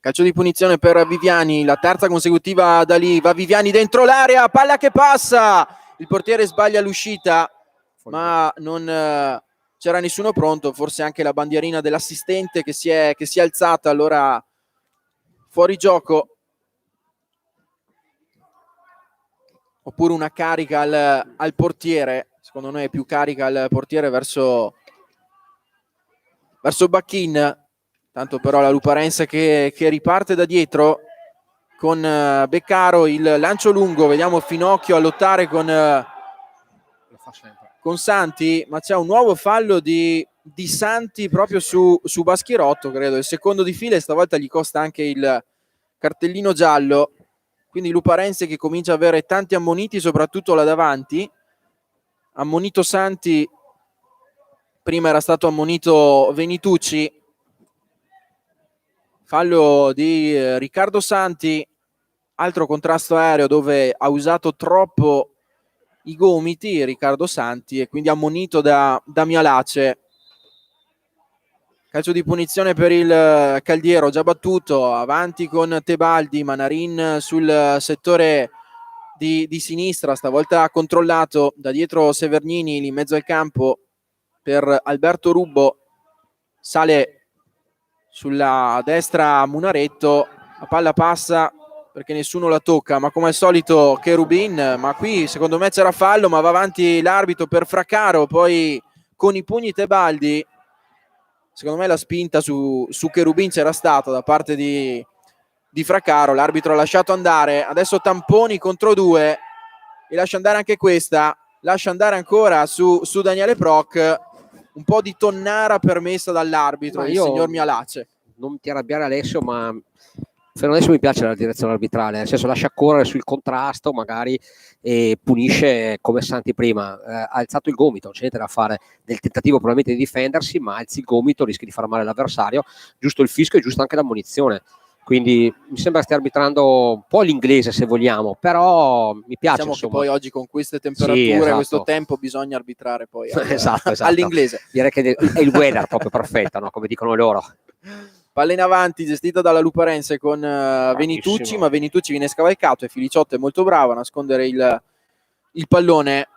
Calcio di punizione per Viviani, la terza consecutiva da lì, va Viviani dentro l'area, palla che passa, il portiere sbaglia l'uscita, ma non c'era nessuno pronto, forse anche la bandierina dell'assistente che si è alzata, allora fuori gioco, oppure una carica al portiere, secondo noi è più carica al portiere verso Bacchin. Tanto però la Luparense che riparte da dietro con Beccaro, il lancio lungo, vediamo Finocchio a lottare con Santi, ma c'è un nuovo fallo di Santi proprio su Baschirotto, credo, il secondo di fila, e stavolta gli costa anche il cartellino giallo, quindi Luparense che comincia ad avere tanti ammoniti, soprattutto là davanti. Ammonito Santi, prima era stato ammonito Venitucci. Fallo di Riccardo Santi, altro contrasto aereo dove ha usato troppo i gomiti Riccardo Santi e quindi ammonito da Mialace. Calcio di punizione per il Caldiero, già battuto, avanti con Tebaldi, Manarin sul settore di sinistra, stavolta ha controllato da dietro Severnini lì in mezzo al campo per Alberto Rubbo, sale sulla destra Munaretto, la palla passa perché nessuno la tocca, ma come al solito Cherubin, ma qui secondo me c'era fallo, ma va avanti l'arbitro per Fraccaro, poi con i pugni Tebaldi, secondo me la spinta su Cherubin c'era stata da parte di Fraccaro, l'arbitro ha lasciato andare, adesso tamponi contro 2 e lascia andare anche questa, lascia andare ancora su Daniele Proc, un po' di tonnara permessa dall'arbitro, il signor Mialace. Non ti arrabbiare Alessio, ma fino adesso mi piace la direzione arbitrale, nel senso lascia correre sul contrasto magari e punisce come Santi prima, ha alzato il gomito, non c'è niente da fare del tentativo probabilmente di difendersi, ma alzi il gomito, rischi di far male l'avversario, giusto il fischio e giusto anche l'ammonizione. Quindi mi sembra stia arbitrando un po' l'inglese se vogliamo, però mi piace. Diciamo che poi oggi con queste temperature, sì, esatto. Questo tempo bisogna arbitrare poi esatto. all'inglese. Direi che è il weather proprio perfetto, no? Come dicono loro. Palla in avanti gestita dalla Luparense con Venitucci, ma Venitucci viene scavalcato e Filiciotto è molto bravo a nascondere il pallone.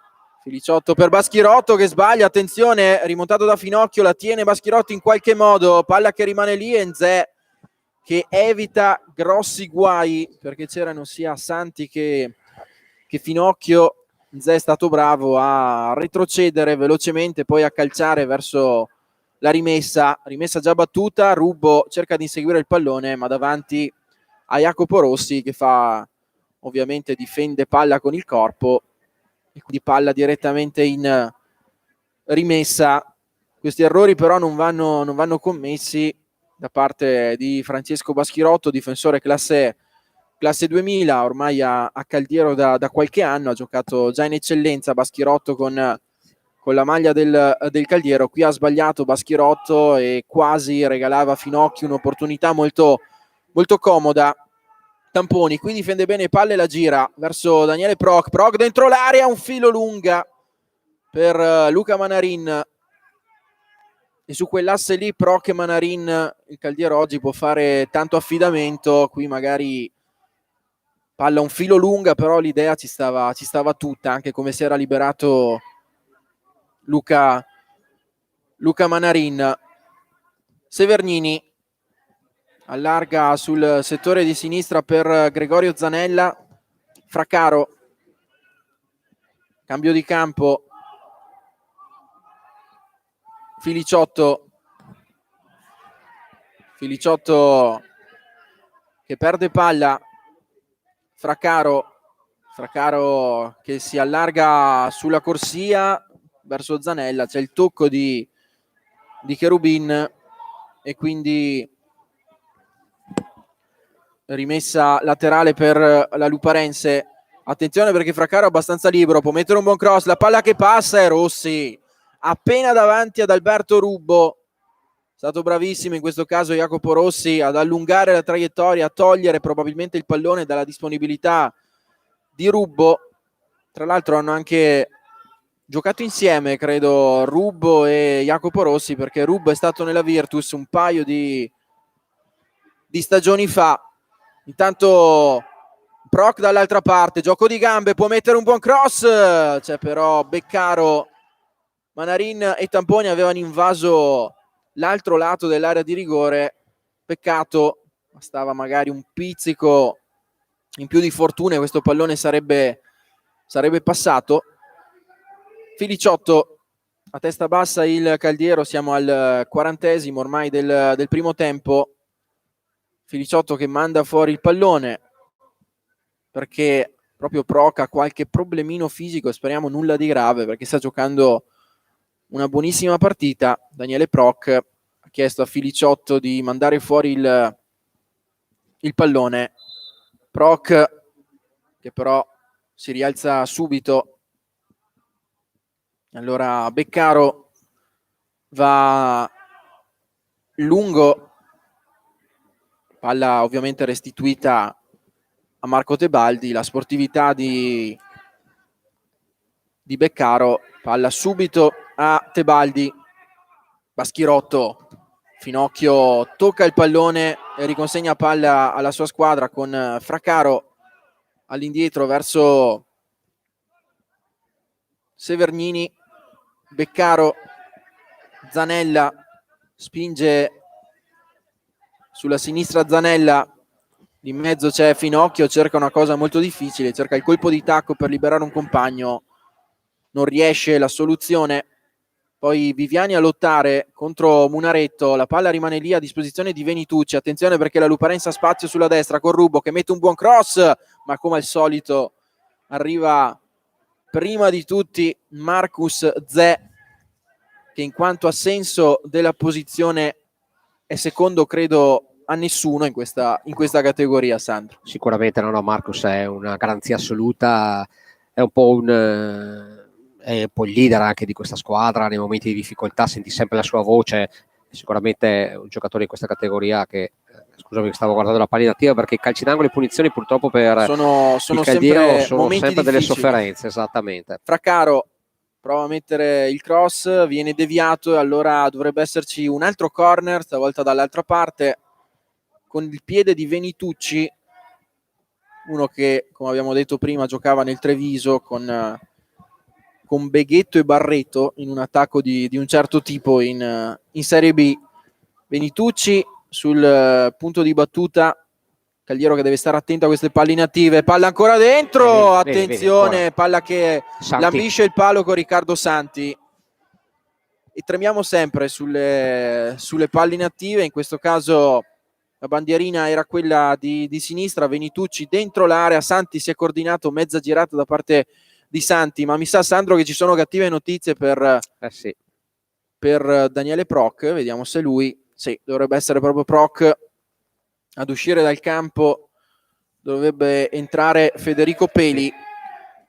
Filiciotto per Baschirotto che sbaglia, attenzione, rimontato da Finocchio, la tiene Baschirotto in qualche modo, palla che rimane lì, Nzè che evita grossi guai perché c'erano sia Santi che Finocchio. Nzè è stato bravo a retrocedere velocemente, poi a calciare verso la rimessa già battuta. Rubbo cerca di inseguire il pallone, ma davanti a Jacopo Rossi che fa, ovviamente difende palla con il corpo e quindi palla direttamente in rimessa. Questi errori però non vanno commessi da parte di Francesco Baschirotto, difensore classe 2000, ormai a Caldiero da qualche anno, ha giocato già in eccellenza Baschirotto con la maglia del Caldiero. Qui ha sbagliato Baschirotto e quasi regalava a Finocchio un'opportunità molto, molto comoda. Tamponi, qui difende bene palle, la gira verso Daniele Proc dentro l'area, un filo lunga per Luca Manarin. E su quell'asse lì Proc e Manarin il Caldiero oggi può fare tanto affidamento. Qui magari palla un filo lunga, però l'idea ci stava tutta, anche come si era liberato Luca Manarin. Severnini allarga sul settore di sinistra per Gregorio Zanella. Fraccaro, cambio di campo, Filiciotto che perde palla, Fraccaro che si allarga sulla corsia verso Zanella, c'è il tocco di Cherubin e quindi rimessa laterale per la Luparense. Attenzione perché Fraccaro è abbastanza libero, può mettere un buon cross, la palla che passa è Rossi appena davanti ad Alberto Rubbo. È stato bravissimo in questo caso Jacopo Rossi ad allungare la traiettoria, a togliere probabilmente il pallone dalla disponibilità di Rubbo. Tra l'altro hanno anche giocato insieme, credo, Rubbo e Jacopo Rossi, perché Rubbo è stato nella Virtus un paio di stagioni fa. Intanto Proc dall'altra parte, gioco di gambe, può mettere un buon cross, c'è però Beccaro. Manarin e Tamponi avevano invaso l'altro lato dell'area di rigore, peccato, bastava magari un pizzico in più di fortuna e questo pallone sarebbe passato. Filiciotto a testa bassa il Caldiero, siamo al 40esimo ormai del primo tempo. Filiciotto che manda fuori il pallone perché proprio Proc ha qualche problemino fisico, speriamo nulla di grave perché sta giocando una buonissima partita. Daniele Proc ha chiesto a Filiciotto di mandare fuori il pallone. Proc che però si rialza subito. Allora Beccaro va lungo, palla ovviamente restituita a Marco Tebaldi. La sportività di Beccaro, palla subito a Tebaldi. Baschirotto, Finocchio tocca il pallone e riconsegna palla alla sua squadra con Fraccaro all'indietro verso Severnini. Beccaro, Zanella spinge sulla sinistra, Zanella Di mezzo c'è Finocchio, cerca una cosa molto difficile, cerca il colpo di tacco per liberare un compagno, non riesce la soluzione. Poi Viviani a lottare contro Munaretto, la palla rimane lì a disposizione di Venitucci, attenzione perché la Luparenza ha spazio sulla destra con Rubbo che mette un buon cross, ma come al solito arriva prima di tutti Marcus Zè, che in quanto a senso della posizione è secondo, credo, a nessuno in questa categoria, Sandro. Sicuramente no, Marcus è una garanzia assoluta, è un po' è un po' il leader anche di questa squadra, nei momenti di difficoltà senti sempre la sua voce, è sicuramente un giocatore in questa categoria che, scusami, stavo guardando la pallina attiva perché i calci d'angolo e punizioni purtroppo per sono il Caldiero sono sempre delle difficili. sofferenze, esattamente. Fraccaro prova a mettere il cross, viene deviato e allora dovrebbe esserci un altro corner, stavolta dall'altra parte, con il piede di Venitucci, uno che, come abbiamo detto prima, giocava nel Treviso con Beghetto e Barreto in un attacco di un certo tipo in Serie B. Venitucci sul punto di battuta, Caldiero che deve stare attento a queste palline attive, palla ancora dentro, attenzione, vedi, palla che Santi. lambisce il palo con Riccardo Santi. E tremiamo sempre sulle palline attive, in questo caso la bandierina era quella di sinistra, Venitucci dentro l'area, Santi si è coordinato, mezza girata da parte di Santi, ma mi sa, Sandro, che ci sono cattive notizie per Daniele Proc. Vediamo se lui, sì, dovrebbe essere proprio Proc ad uscire dal campo, dovrebbe entrare Federico Peli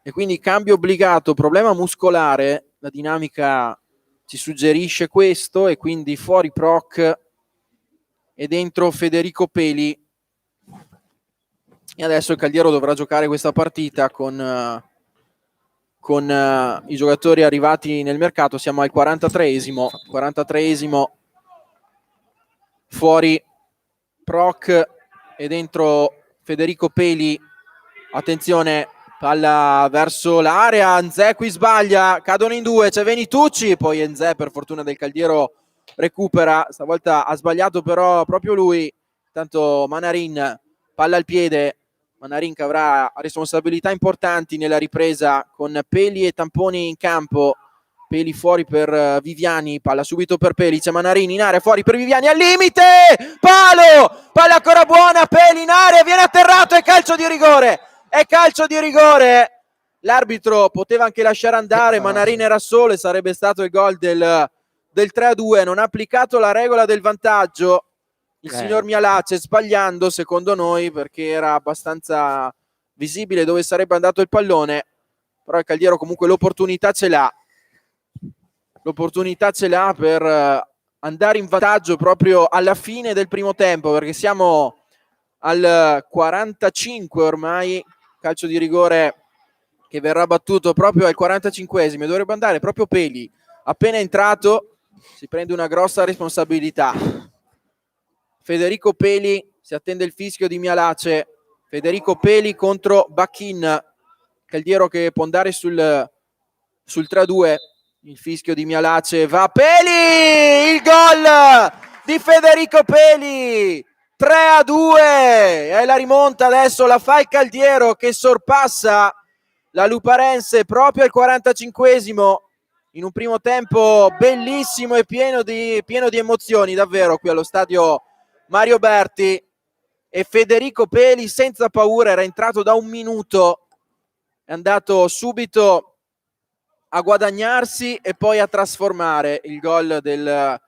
e quindi cambio obbligato, problema muscolare, la dinamica ci suggerisce questo, e quindi fuori Proc e dentro Federico Peli. E adesso il Caldiero dovrà giocare questa partita con i giocatori arrivati nel mercato. Siamo al 43esimo, fuori Proc e dentro Federico Peli. Attenzione, palla verso l'area, Anzè qui sbaglia, cadono in due, c'è Venitucci, poi Anzè per fortuna del Caldiero recupera, stavolta ha sbagliato però proprio lui. Tanto Manarin, palla al piede, Manarin che avrà responsabilità importanti nella ripresa con Peli e Tamponi in campo. Peli fuori per Viviani, palla subito per Peli, c'è Manarin in area, fuori per Viviani, al limite, palo, palla ancora buona, Peli in area, viene atterrato, è calcio di rigore, l'arbitro poteva anche lasciare andare, Manarin era solo e sarebbe stato il gol del 3-2, non ha applicato la regola del vantaggio il signor Mialace, sbagliando secondo noi, perché era abbastanza visibile dove sarebbe andato il pallone, però il Caldiero comunque l'opportunità ce l'ha per andare in vantaggio proprio alla fine del primo tempo, perché siamo al 45 ormai, calcio di rigore che verrà battuto proprio al 45esimo, dovrebbe andare proprio Peli, appena entrato si prende una grossa responsabilità. Federico Peli, si attende il fischio di Mialace, Federico Peli contro Bacchin, Caldiero che può andare sul 3-2, il fischio di Mialace, va Peli, il gol di Federico Peli, 3-2, e la rimonta adesso la fa il Caldiero che sorpassa la Luparense proprio al 45esimo, in un primo tempo bellissimo e pieno di emozioni davvero qui allo stadio Mario Berti, e Federico Peli senza paura, era entrato da un minuto, è andato subito a guadagnarsi e poi a trasformare il gol del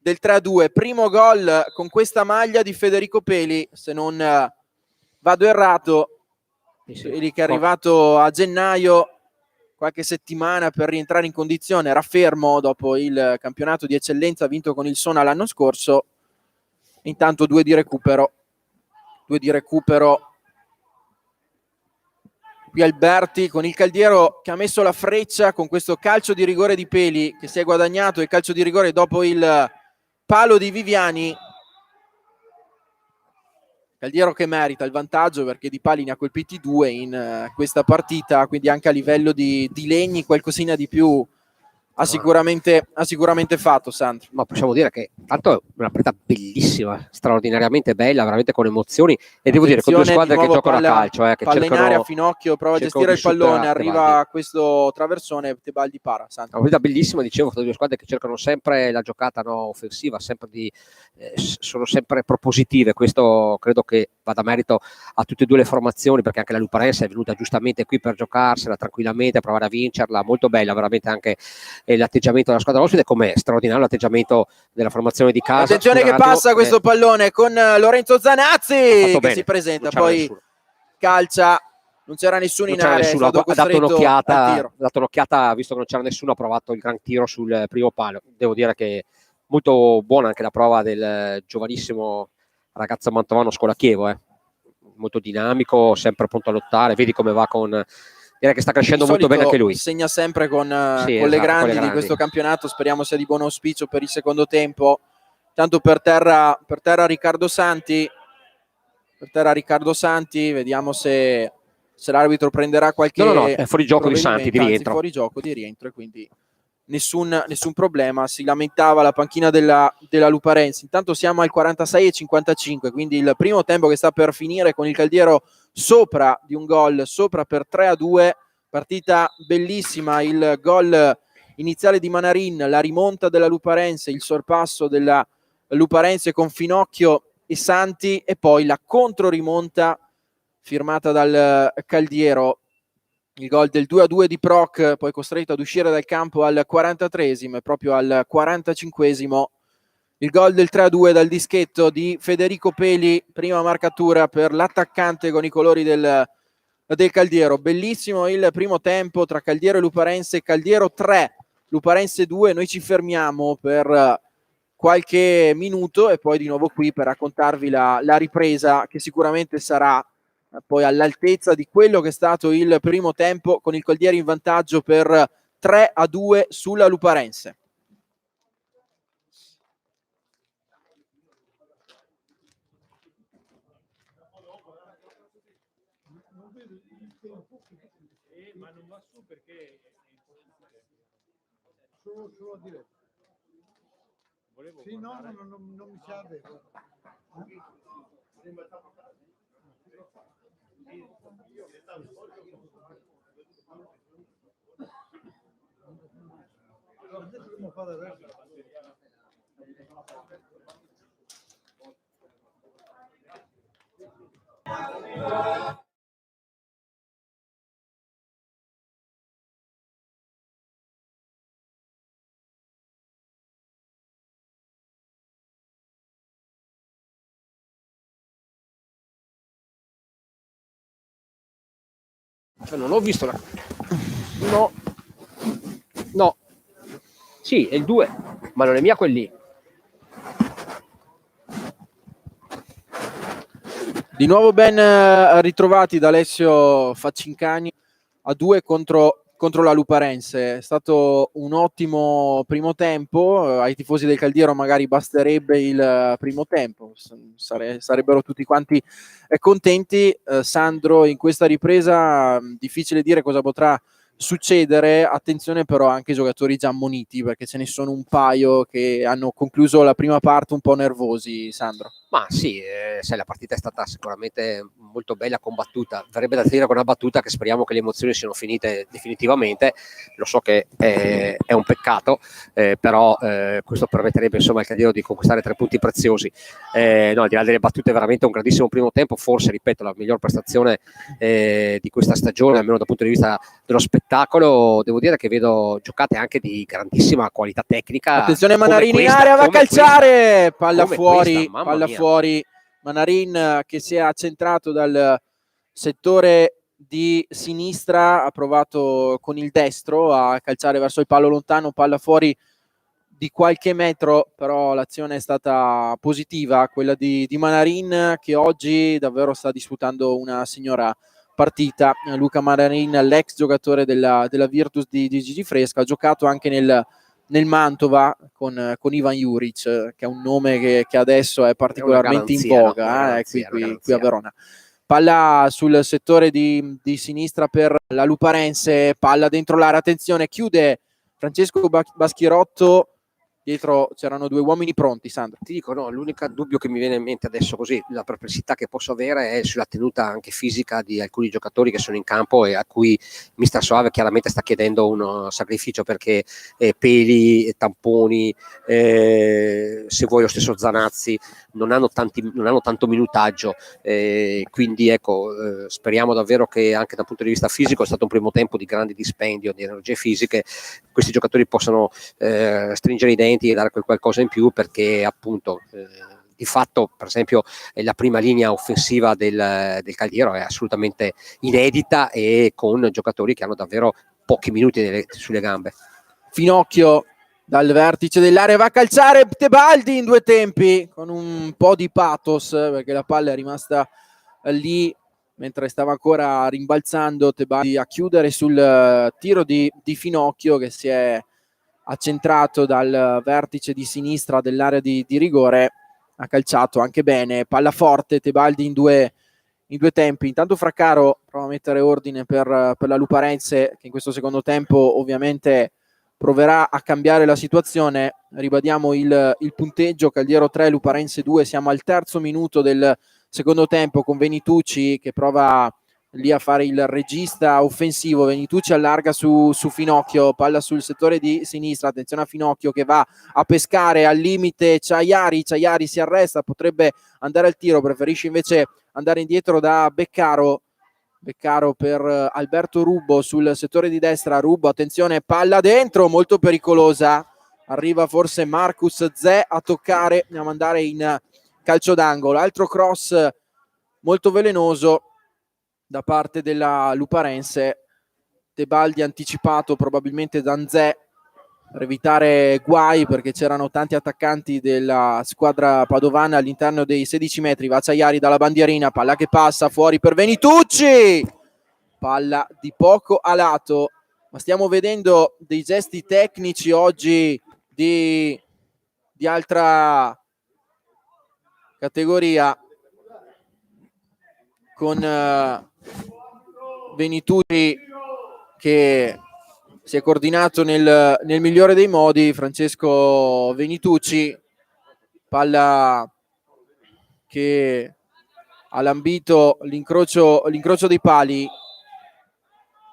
3-2, primo gol con questa maglia di Federico Peli, se non vado errato. Peli che è arrivato a gennaio, qualche settimana per rientrare in condizione, era fermo dopo il campionato di eccellenza vinto con il Sona l'anno scorso. Intanto due di recupero qui Alberti con il Caldiero che ha messo la freccia con questo calcio di rigore di Peli, che si è guadagnato il calcio di rigore dopo il palo di Viviani. Caldiero che merita il vantaggio perché di pali ne ha colpiti due in questa partita, quindi anche a livello di legni qualcosina di più ha sicuramente fatto, Sandro. Ma possiamo dire che tanto è una partita bellissima, straordinariamente bella, veramente con emozioni, e devo dire con due Attenzione, squadre di che nuovo giocano a calcio, che palla in cercano, aria, Finocchio prova a cercano gestire di il pallone, superare arriva Tebaldi. a questo traversone, Tebaldi para, Sandro. Una partita bellissima, dicevo, tra due squadre che cercano sempre la giocata, no, offensiva, sempre sono sempre propositive. Questo credo che vada merito a tutte e due le formazioni, perché anche la Luparense è venuta giustamente qui per giocarsela tranquillamente, a provare a vincerla. Molto bella veramente anche l'atteggiamento della squadra ospite, come straordinario l'atteggiamento della formazione di casa. Attenzione che passa questo pallone con Lorenzo Zanazzi che si presenta, poi calcia, non c'era nessuno in area, è stato costretto al tiro. Ha dato un'occhiata, visto che non c'era nessuno, ha provato il gran tiro sul primo palo. Devo dire che molto buona anche la prova del giovanissimo ragazzo mantovano Scolachievo, molto dinamico, sempre pronto a lottare, vedi come va con... Direi che sta crescendo molto bene anche lui. Segna sempre con Sì, le grandi con le di questo campionato, speriamo sia di buon auspicio per il secondo tempo. Tanto per terra Riccardo Santi, vediamo se l'arbitro prenderà qualche... No, è fuori gioco di Santi, di rientro. Fuori gioco di rientro, e quindi nessun problema. Si lamentava la panchina della Luparense. Intanto siamo al 46-55, quindi il primo tempo che sta per finire con il Caldiero sopra di un gol, sopra per 3-2. Partita bellissima, il gol iniziale di Manarin, la rimonta della Luparense, il sorpasso della Luparense con Finocchio e Santi, e poi la controrimonta firmata dal Caldiero. Il gol del 2-2 di Proc, poi costretto ad uscire dal campo al 43esimo, e proprio al 45esimo il gol del 3-2 dal dischetto di Federico Peli, prima marcatura per l'attaccante con i colori del Caldiero. Bellissimo il primo tempo tra Caldiero e Luparense. Caldiero 3, Luparense 2. Noi ci fermiamo per qualche minuto e poi di nuovo qui per raccontarvi la ripresa, che sicuramente sarà poi all'altezza di quello che è stato il primo tempo, con il Caldiero in vantaggio per 3-2 sulla Luparense. Ma non va su perché solo a diretto. Volevo sì, no, non mi serve. Adesso dobbiamo fare il resto. Non ho visto la... No. Sì, è il 2, ma non è mia quel lì. Di nuovo ben ritrovati da Alessio Faccincani a 2 contro la Luparense. È stato un ottimo primo tempo. Ai tifosi del Caldiero magari basterebbe il primo tempo, sarebbero tutti quanti contenti. Sandro, in questa ripresa difficile dire cosa potrà succedere. Attenzione però anche ai giocatori già ammoniti, perché ce ne sono un paio che hanno concluso la prima parte un po' nervosi, Sandro. Ma sì, sai, la partita è stata sicuramente molto bella, combattuta. Verrebbe da dire con una battuta che speriamo che le emozioni siano finite definitivamente. Lo so che è un peccato, però questo permetterebbe insomma al Caldiero di conquistare 3 punti preziosi. No, al di là delle battute, veramente un grandissimo primo tempo, forse, ripeto, la miglior prestazione di questa stagione, almeno dal punto di vista dello spettacolo. Devo dire che vedo giocate anche di grandissima qualità tecnica. Attenzione, Manarini in area, va a calciare, palla fuori, fuori. Manarin che si è accentrato dal settore di sinistra, ha provato con il destro a calciare verso il palo lontano, palla fuori di qualche metro, però l'azione è stata positiva, quella di Manarin, che oggi davvero sta disputando una signora partita. Luca Manarin, l'ex giocatore della Virtus di Gigi Fresca, ha giocato anche nel Mantova con Ivan Juric, che è un nome che adesso è particolarmente in voga, qui a Verona. Palla sul settore di sinistra per la Luparense, palla dentro l'area, attenzione, chiude Francesco Baschirotto. Dietro c'erano due uomini pronti, Sandro. Ti dico, no, l'unico dubbio che mi viene in mente adesso così, la perplessità che posso avere è sulla tenuta anche fisica di alcuni giocatori che sono in campo e a cui mister Soave chiaramente sta chiedendo un sacrificio, perché Peli, Tamponi, se vuoi lo stesso Zanazzi non hanno tanto minutaggio, quindi ecco, speriamo davvero che anche dal punto di vista fisico, è stato un primo tempo di grande dispendio di energie fisiche, questi giocatori possano stringere i denti e dare qualcosa in più, perché appunto di fatto, per esempio, la prima linea offensiva del Cagliero è assolutamente inedita e con giocatori che hanno davvero pochi minuti sulle gambe. Finocchio dal vertice dell'area va a calciare Tebaldi in due tempi con un po' di pathos, perché la palla è rimasta lì mentre stava ancora rimbalzando Tebaldi a chiudere sul tiro di Finocchio, che si è accentrato dal vertice di sinistra dell'area di rigore, ha calciato anche bene, palla forte Tebaldi in due tempi. Intanto Fraccaro prova a mettere ordine per la Luparense, che in questo secondo tempo ovviamente proverà a cambiare la situazione. Ribadiamo il punteggio: Cagliero 3, Luparense 2. Siamo al terzo minuto del secondo tempo, con Venitucci che prova lì a fare il regista offensivo. Venitucci allarga su Finocchio, palla sul settore di sinistra, attenzione a Finocchio che va a pescare al limite Ciaiari si arresta, potrebbe andare al tiro, preferisce invece andare indietro da Beccaro per Alberto Rubbo sul settore di destra. Rubbo, attenzione, palla dentro, molto pericolosa, arriva forse Marcus Zè a toccare e a mandare in calcio d'angolo. Altro cross molto velenoso da parte della Luparense, Tebaldi anticipato probabilmente da Nzè per evitare guai, perché c'erano tanti attaccanti della squadra padovana all'interno dei 16 metri. Va Ciaiari dalla bandierina, palla che passa fuori per Venitucci, palla di poco a lato, ma stiamo vedendo dei gesti tecnici oggi di altra categoria, con Venitucci che si è coordinato nel migliore dei modi. Francesco Venitucci, palla che ha lambito l'incrocio dei pali.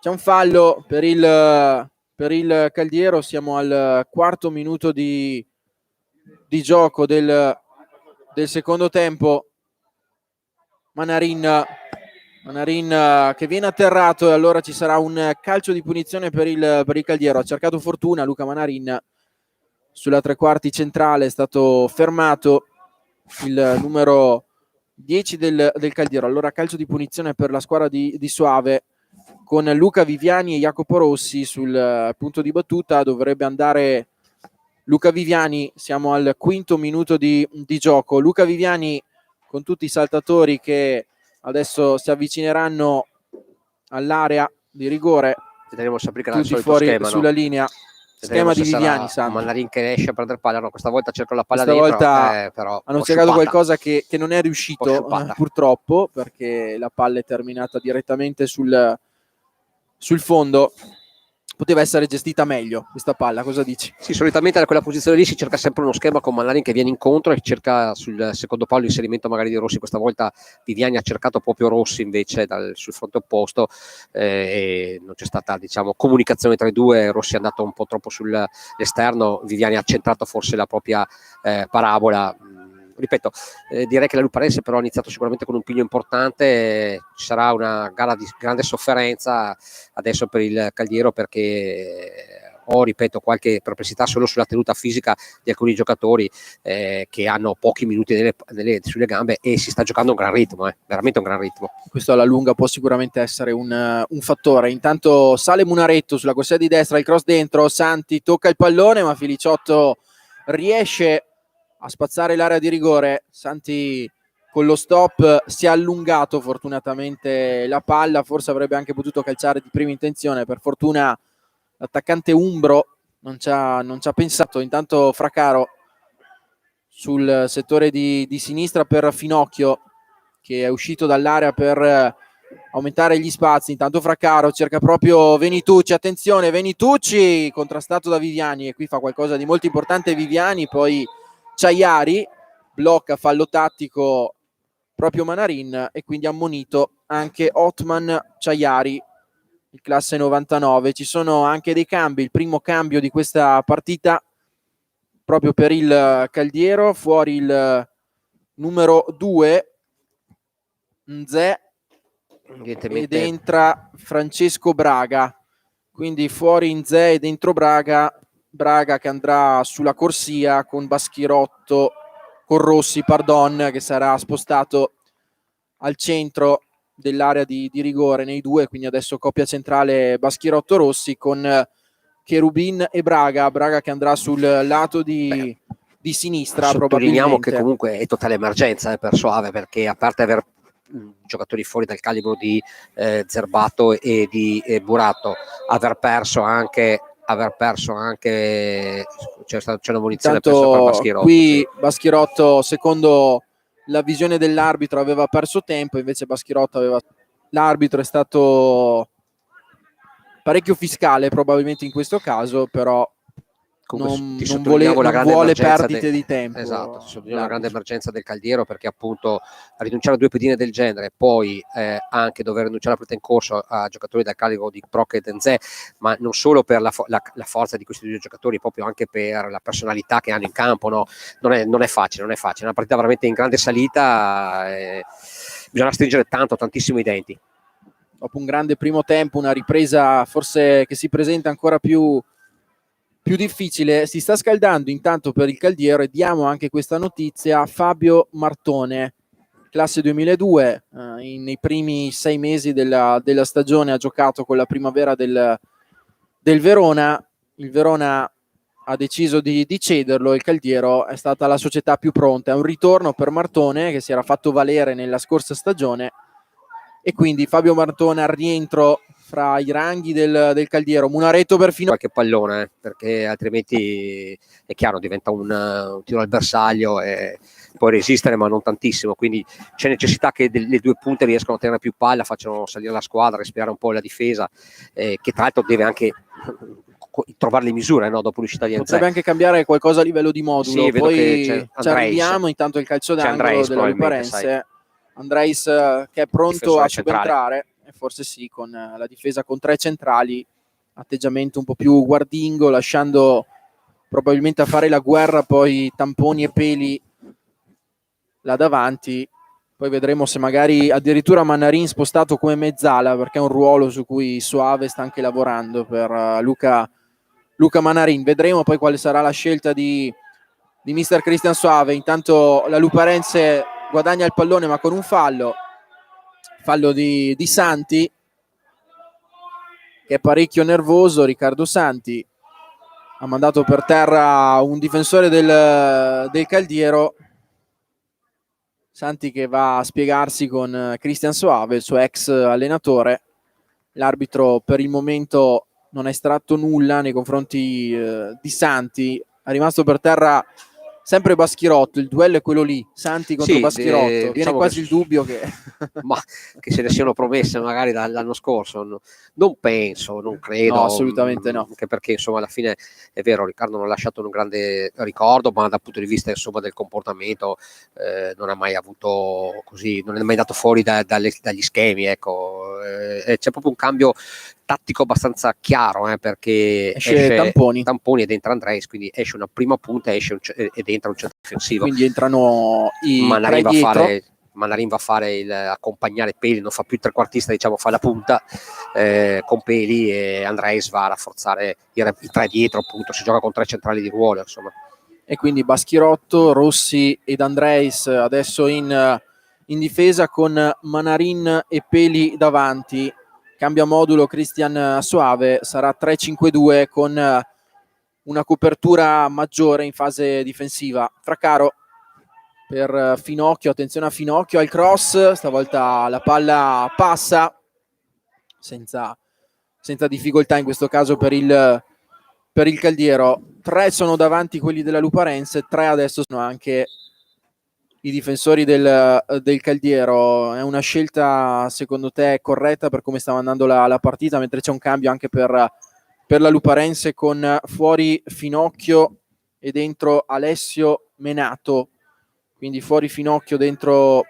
C'è un fallo per il Cagliero. Siamo al quarto minuto di gioco del secondo tempo. Manarin che viene atterrato, e allora ci sarà un calcio di punizione per il Cagliero. Ha cercato fortuna Luca Manarin sulla tre quarti centrale, è stato fermato il numero 10 del Cagliero. Allora calcio di punizione per la squadra di Soave, con Luca Viviani e Jacopo Rossi sul punto di battuta. Dovrebbe andare Luca Viviani. Siamo al quinto minuto di gioco. Luca Viviani con tutti i saltatori che adesso si avvicineranno all'area di rigore. Vedremo se applicherà tutti il solito fuori schema, sulla no? linea. Vedremo Schema di Viviani, Manarin che esce a prendere palla. No, questa volta cerco la palla questa dentro, volta però hanno cercato qualcosa che non è riuscito, sciupata. purtroppo, perché la palla è terminata direttamente sul fondo. Poteva essere gestita meglio questa palla, cosa dici? Sì, solitamente da quella posizione lì si cerca sempre uno schema con Manarin che viene incontro e cerca sul secondo palo l'inserimento magari di Rossi. Questa volta Viviani ha cercato proprio Rossi invece sul fronte opposto, e non c'è stata, diciamo, comunicazione tra i due. Rossi è andato un po' troppo sull'esterno, Viviani ha centrato forse la propria parabola. Ripeto, direi che la Luparense però ha iniziato sicuramente con un piglio importante. Ci sarà una gara di grande sofferenza adesso per il Cagliero, perché ripeto, qualche perplessità solo sulla tenuta fisica di alcuni giocatori che hanno pochi minuti sulle gambe, e si sta giocando un gran ritmo, veramente un gran ritmo. Questo alla lunga può sicuramente essere un fattore. Intanto sale Munaretto sulla corsia di destra, il cross dentro, Santi tocca il pallone ma Filiciotto riesce a spazzare l'area di rigore. Santi con lo stop si è allungato fortunatamente la palla, forse avrebbe anche potuto calciare di prima intenzione, per fortuna l'attaccante umbro non ci ha pensato. Intanto Fraccaro sul settore di sinistra per Finocchio, che è uscito dall'area per aumentare gli spazi. Intanto Fraccaro cerca proprio Venitucci, attenzione Venitucci contrastato da Viviani, e qui fa qualcosa di molto importante Viviani, poi Ciaiari blocca, fallo tattico proprio Manarin, e quindi ammonito anche Otman Ciaiari, il classe 99. Ci sono anche dei cambi, il primo cambio di questa partita proprio per il Caldiero, fuori il numero 2 Nzè ed entra Francesco Braga, quindi fuori Nzè e dentro Braga che andrà sulla corsia con Baschirotto, con Rossi, pardon, che sarà spostato al centro dell'area di rigore nei due, quindi adesso coppia centrale Baschirotto-Rossi con Cherubin e Braga che andrà sul lato di sinistra. Sottolineiamo probabilmente che comunque è totale emergenza per Soave, perché a parte aver giocatori fuori dal calibro di Zerbato e di Buratto, aver perso anche c'è una munizione persa per Baschirotto. Qui sì. Baschirotto, secondo la visione dell'arbitro, aveva perso tempo, invece l'arbitro è stato parecchio fiscale probabilmente in questo caso, però non vuole perdite di tempo. Esatto, una grande emergenza del Caldiero, perché appunto rinunciare a due pedine del genere, poi anche dover rinunciare a partita in corso a giocatori del calibro di Proc e Denzè, ma non solo per la forza di questi due giocatori, proprio anche per la personalità che hanno in campo, no? Non è facile, è una partita veramente in grande salita, bisogna stringere tantissimo i denti. Dopo un grande primo tempo, una ripresa forse che si presenta ancora più difficile, si sta scaldando intanto per il Caldiero, e diamo anche questa notizia: Fabio Martone, classe 2002, nei primi 6 mesi della stagione ha giocato con la primavera del Verona. Il Verona ha deciso di cederlo, il Caldiero è stata la società più pronta. È un ritorno per Martone, che si era fatto valere nella scorsa stagione, e quindi Fabio Martone al rientro fra i ranghi del Caldiero. Munaretto per fino qualche pallone, perché altrimenti è chiaro, diventa un tiro al bersaglio e può resistere, ma non tantissimo, quindi c'è necessità che le due punte riescano a tenere più palla, facciano salire la squadra, respirare un po' la difesa, che tra l'altro deve anche trovare le misure, no? Dopo l'uscita di Nzè. Potrebbe anche cambiare qualcosa a livello di modulo, sì, poi ci arriviamo. Intanto il calcio d'angolo della Luparense, Andreis che è pronto a subentrare, e forse sì, con la difesa con 3 centrali, atteggiamento un po' più guardingo, lasciando probabilmente a fare la guerra poi Tamponi e Peli là davanti. Poi vedremo se magari addirittura Manarin spostato come mezzala, perché è un ruolo su cui Soave sta anche lavorando per Luca Manarin. Vedremo poi quale sarà la scelta di mister Cristian Soave. Intanto la Luparense guadagna il pallone, ma con un fallo di Santi, che è parecchio nervoso. Riccardo Santi ha mandato per terra un difensore del Caldiero. Santi che va a spiegarsi con Cristian Soave, il suo ex allenatore. L'arbitro per il momento non ha estratto nulla nei confronti di Santi. È rimasto per terra sempre Baschirotto, il duello è quello lì, Santi contro Baschirotto. Viene quasi il dubbio che ma che se ne siano promesse magari dall'anno scorso, non penso, non credo, no, assolutamente no, anche perché insomma alla fine è vero, Riccardo non ha lasciato un grande ricordo, ma dal punto di vista insomma del comportamento non ha mai avuto così, non è mai dato fuori dagli schemi, ecco. C'è proprio un cambio tattico abbastanza chiaro, perché esce Tamponi ed entra Andreis, quindi esce una prima punta ed entra un centro difensivo, quindi entrano i Manarin va a fare accompagnare Peli, non fa più il trequartista, diciamo, fa la punta con Peli, e Andreis va a rafforzare i tre dietro, appunto si gioca con 3 centrali di ruolo, insomma. E quindi Baschirotto, Rossi ed Andreis adesso in difesa, con Manarin e Peli davanti. Cambia modulo Cristian Soave, sarà 3-5-2 con una copertura maggiore in fase difensiva. Fraccaro per Finocchio, attenzione a Finocchio al cross, stavolta la palla passa senza difficoltà in questo caso per il Caldiero. 3 sono davanti quelli della Luparense, 3 adesso sono anche i difensori del Caldiero. È una scelta secondo te corretta per come stava andando la partita, mentre c'è un cambio anche per la Luparense con fuori Finocchio e dentro Alessio Menato? Quindi fuori Finocchio, dentro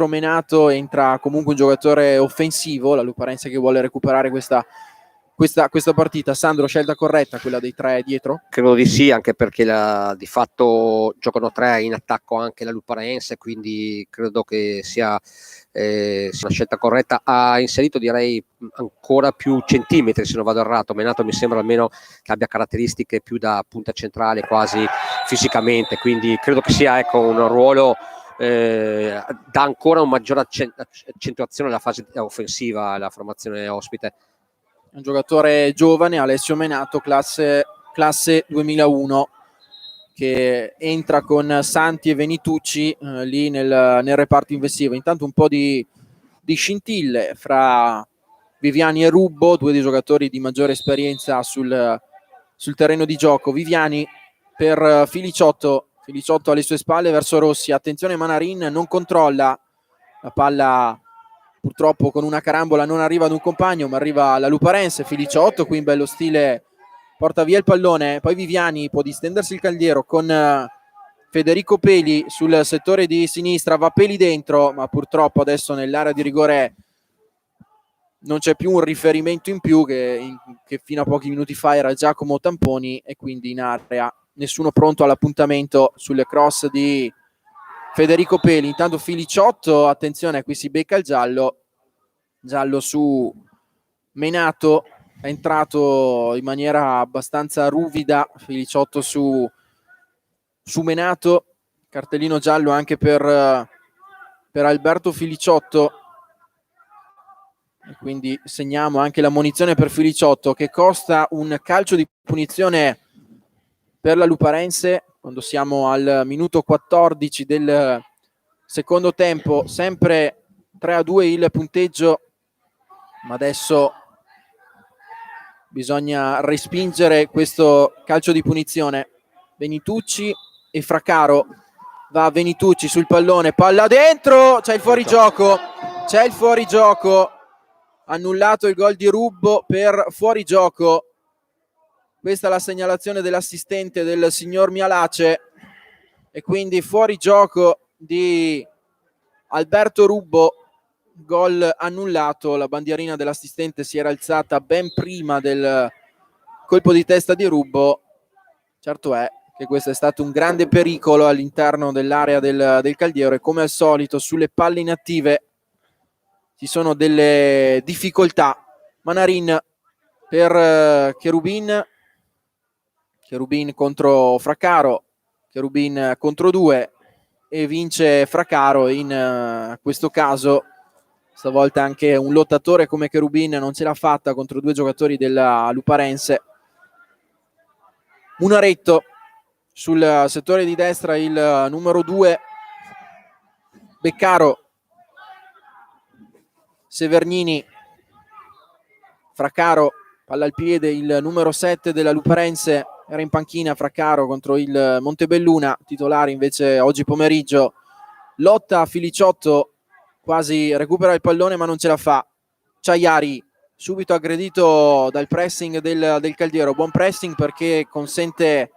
Menato, entra comunque un giocatore offensivo, la Luparense che vuole recuperare questa partita. Sandro, scelta corretta quella dei 3 dietro? Credo di sì, anche perché di fatto giocano 3 in attacco anche la Luparense, quindi credo che sia una scelta corretta. Ha inserito, direi, ancora più centimetri, se non vado errato. Menato mi sembra almeno che abbia caratteristiche più da punta centrale quasi fisicamente, quindi credo che sia, ecco, un ruolo dà ancora una maggiore accentuazione alla fase offensiva, alla formazione ospite. Un giocatore giovane, Alessio Menato, classe 2001, che entra con Santi e Venitucci lì nel reparto investivo. Intanto un po' di scintille fra Viviani e Rubbo, due dei giocatori di maggiore esperienza sul terreno di gioco. Viviani per Filiciotto alle sue spalle verso Rossi. Attenzione, Manarin non controlla la palla, purtroppo con una carambola non arriva ad un compagno, ma arriva la Luparense. Filiciotto qui in bello stile porta via il pallone, poi Viviani può distendersi il Caldiero con Federico Peli sul settore di sinistra, va Peli dentro, ma purtroppo adesso nell'area di rigore non c'è più un riferimento in più che fino a pochi minuti fa era Giacomo Tamponi, e quindi in area nessuno pronto all'appuntamento sulle cross di Federico Peli. Intanto Filiciotto, attenzione, qui si becca il giallo su Menato, è entrato in maniera abbastanza ruvida Filiciotto su Menato, cartellino giallo anche per Alberto Filiciotto, e quindi segniamo anche la munizione per Filiciotto, che costa un calcio di punizione per la Luparense quando siamo al minuto 14 del secondo tempo. Sempre 3-2 il punteggio, ma adesso bisogna respingere questo calcio di punizione. Venitucci e Fraccaro, va Venitucci sul pallone, palla dentro, c'è il fuorigioco, annullato il gol di Rubbo per fuorigioco. Questa è la segnalazione dell'assistente del signor Mialace, e quindi fuorigioco di Alberto Rubbo, gol annullato. La bandierina dell'assistente si era alzata ben prima del colpo di testa di Rubbo. Certo è che questo è stato un grande pericolo all'interno dell'area del Caldiero, e come al solito sulle palle inattive ci sono delle difficoltà. Manarin per Cherubin contro Fraccaro, Cherubin contro 2 e vince Fraccaro. In questo caso stavolta anche un lottatore come Cherubin non ce l'ha fatta contro due giocatori della Luparense. Munaretto sul settore di destra, il numero 2 Beccaro, Severnini, Fraccaro, palla al piede, il numero 7 della Luparense era in panchina. Fraccaro contro il Montebelluna, titolare invece oggi pomeriggio. Lotta Filiciotto, quasi recupera il pallone ma non ce la fa. Ciaiari subito aggredito dal pressing del Caldiero. Buon pressing perché consente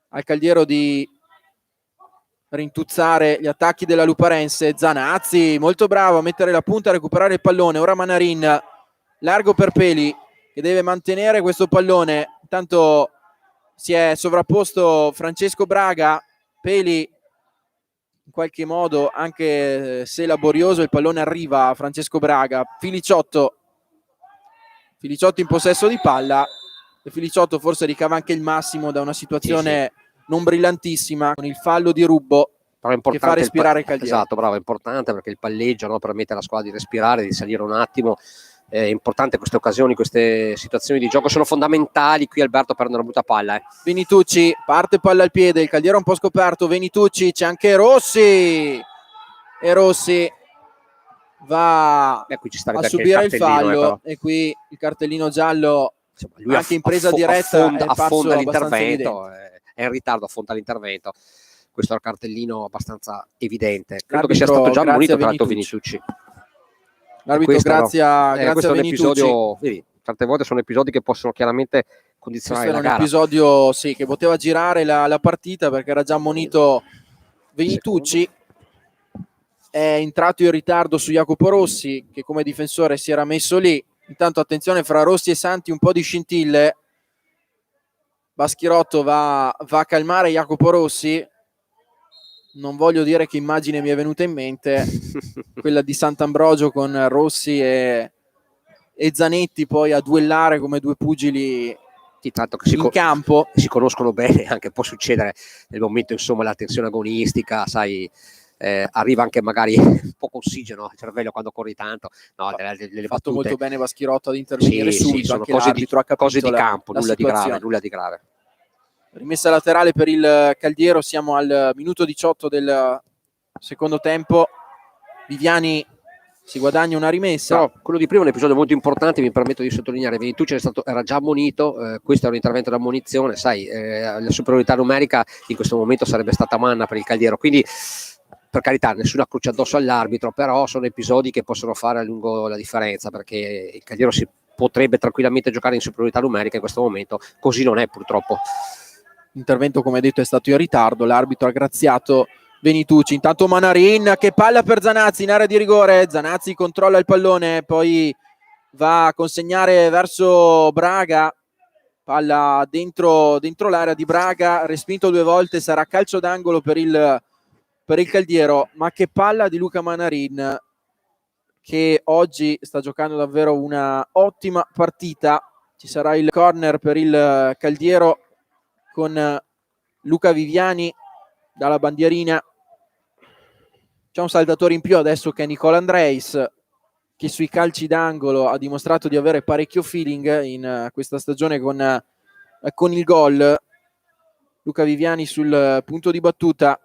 al Caldiero di rintuzzare gli attacchi della Luparense. Zanazzi molto bravo a mettere la punta, a recuperare il pallone. Ora Manarin, largo per Peli che deve mantenere questo pallone. Intanto si è sovrapposto Francesco Braga. Peli in qualche modo, anche se laborioso, il pallone arriva a Francesco Braga. Filiciotto in possesso di palla, e Filiciotto forse ricava anche il massimo da una situazione non brillantissima, con il fallo di Rubbo che fa respirare il Caldiero. Esatto, bravo, è importante perché il palleggio, no, permette alla squadra di respirare, di salire un attimo. È importante queste occasioni, queste situazioni di gioco sono fondamentali. Qui Alberto perde una brutta palla. Venitucci, parte palla al piede, il Caldiero un po' scoperto. Venitucci, c'è anche Rossi, e Rossi va qui ci sta a subire il fallo, e qui il cartellino giallo. Insomma, lui anche in presa diretta affonda l'intervento, è in ritardo, affonda l'intervento. questo è un cartellino abbastanza evidente. Credo che sia stato già Grazie ammonito a tra l'altro Venitucci. Venitucci. L'arbitro Questo grazie a questo è un Venitucci. episodio, vedi, tante volte sono episodi che possono chiaramente condizionare Questo la era un gara. episodio che poteva girare la partita, perché era già ammonito Venitucci. È entrato in ritardo su Jacopo Rossi, che come difensore si era messo lì. Intanto attenzione fra Rossi e Santi, un po' di scintille. Baschirotto va a calmare Jacopo Rossi. Non voglio dire che immagine mi è venuta in mente, quella di Sant'Ambrogio con Rossi e Zanetti poi a duellare come due pugili Tanto che in campo. si conoscono bene, anche può succedere nel momento, insomma, la tensione agonistica, sai, arriva anche magari poco ossigeno al cervello quando corri tanto. No, Ha le fatto battute, molto bene Baschirotto ad intervenire sì, subito, sono anche l'arbitro ha capito cose di campo, la nulla situazione. di grave. Rimessa laterale per il Caldiero, siamo al minuto 18 del secondo tempo. Viviani si guadagna una rimessa. Però quello di prima è un episodio molto importante, mi permetto di sottolineare. Venitucci era già ammonito, questo era un intervento di ammonizione, sai, la superiorità numerica in questo momento sarebbe stata manna per il Caldiero, quindi per carità nessuna croce addosso all'arbitro, però sono episodi che possono fare a lungo la differenza, perché il Caldiero si potrebbe tranquillamente giocare in superiorità numerica in questo momento, così non è purtroppo. L'intervento, come detto, è stato in ritardo, l'arbitro ha graziato Venitucci. Intanto Manarin, che palla per Zanazzi in area di rigore. Zanazzi controlla il pallone, poi va a consegnare verso Braga, palla dentro l'area di Braga, respinto 2 volte, sarà calcio d'angolo per il Caldiero. Ma che palla di Luca Manarin, che oggi sta giocando davvero una ottima partita. Ci sarà il corner per il Caldiero con Luca Viviani dalla bandierina. C'è un saltatore in più adesso che è Nicola Andreis, che sui calci d'angolo ha dimostrato di avere parecchio feeling in questa stagione con il gol. Luca Viviani sul punto di battuta,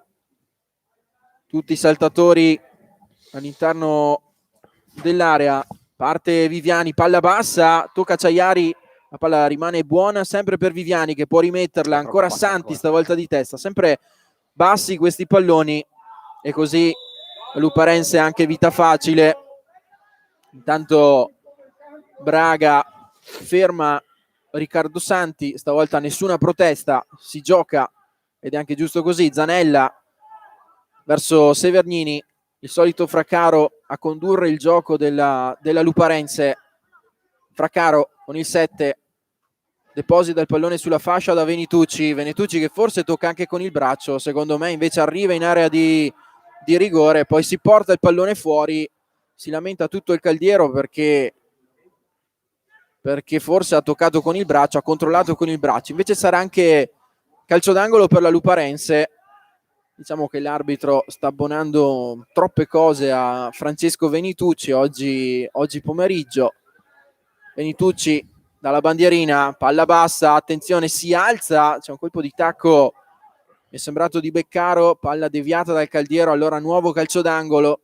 tutti i saltatori all'interno dell'area. Parte Viviani, palla bassa, tocca Ciaiari, la palla rimane buona sempre per Viviani, che può rimetterla. Ancora Santi, stavolta di testa, sempre bassi questi palloni, e così Luparense anche vita facile. Intanto Braga ferma Riccardo Santi, stavolta nessuna protesta, si gioca ed è anche giusto così. Zanella verso Severnini, il solito Fraccaro a condurre il gioco della Luparense. Fraccaro con il 7 deposita il pallone sulla fascia da Venitucci che forse tocca anche con il braccio, secondo me invece arriva in area di rigore, poi si porta il pallone fuori, si lamenta tutto il Caldiero perché forse ha toccato con il braccio, ha controllato con il braccio, invece sarà anche calcio d'angolo per la Luparense. Diciamo che l'arbitro sta abbonando troppe cose a Francesco Venitucci oggi pomeriggio. Venitucci dalla bandierina, palla bassa, attenzione, si alza, c'è un colpo di tacco, mi è sembrato di Beccaro, palla deviata dal Caldiero, allora nuovo calcio d'angolo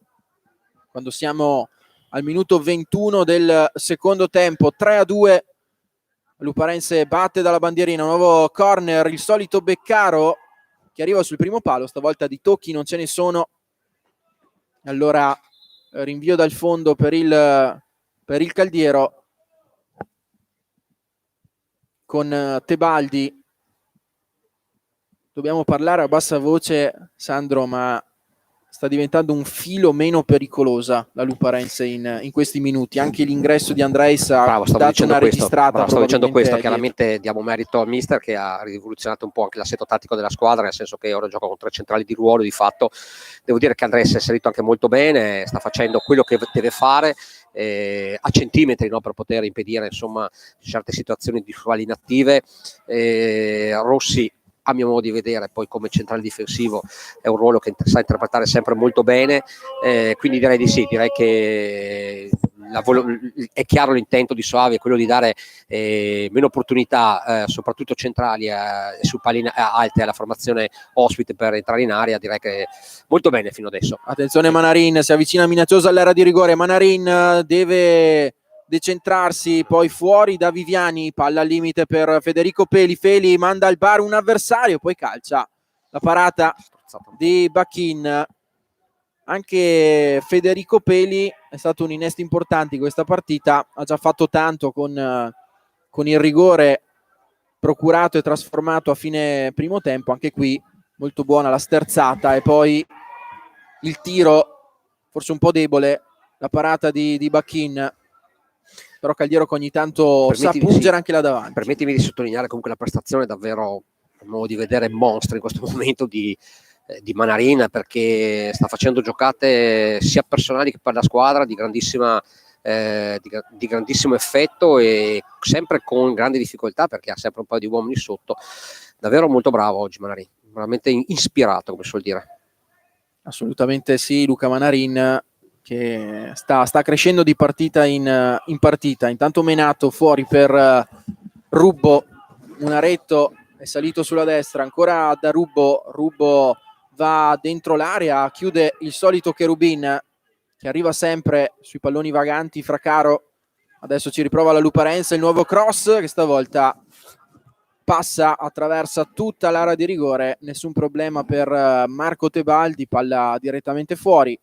quando siamo al minuto 21 del secondo tempo. 3-2, Luparense batte dalla bandierina, nuovo corner, il solito Beccaro che arriva sul primo palo, stavolta di tocchi non ce ne sono, allora rinvio dal fondo per il Caldiero con Tebaldi. Dobbiamo parlare a bassa voce, Sandro, ma sta diventando un filo meno pericolosa la Luparense in questi minuti. Anche l'ingresso di Andreis ha dato una registrata. Stavo dicendo questo, chiaramente diamo merito al mister che ha rivoluzionato un po' anche l'assetto tattico della squadra, nel senso che ora gioca con 3 centrali di ruolo. Di fatto devo dire che Andreis è salito anche molto bene, sta facendo quello che deve fare a centimetri, no, per poter impedire insomma certe situazioni di falli inattive. Rossi, a mio modo di vedere, poi come centrale difensivo è un ruolo che sa interpretare sempre molto bene, quindi direi di sì, direi che è chiaro l'intento di Soavi, è quello di dare meno opportunità, soprattutto centrali su palline alte alla formazione ospite per entrare in area. Direi che molto bene fino adesso. Attenzione, Manarin si avvicina minaccioso all'area di rigore, Manarin deve decentrarsi, poi fuori da Viviani, palla al limite per Federico Peli, Feli manda al bar un avversario, poi calcia la parata di Bachin. Anche Federico Peli è stato un innesto importante in questa partita, ha già fatto tanto con il rigore procurato e trasformato a fine primo tempo. Anche qui molto buona la sterzata e poi il tiro forse un po' debole, la parata di Bachin, però Cagliero che ogni tanto sa pungere anche là davanti. Permettimi di sottolineare comunque la prestazione davvero, a modo di vedere, mostri in questo momento di Manarin, perché sta facendo giocate sia personali che per la squadra di grandissimo effetto, e sempre con grandi difficoltà perché ha sempre un paio di uomini sotto. Davvero molto bravo oggi Manarin, veramente ispirato, come suol dire. Assolutamente sì, Luca Manarin, che sta crescendo di partita in partita. Intanto Menato fuori per Rubbo, Munaretto è salito sulla destra, ancora da Rubbo va dentro l'area, chiude il solito Cherubin che arriva sempre sui palloni vaganti. Fraccaro adesso ci riprova la Luparense, il nuovo cross che stavolta passa, attraversa tutta l'area di rigore, nessun problema per Marco Tebaldi, palla direttamente fuori.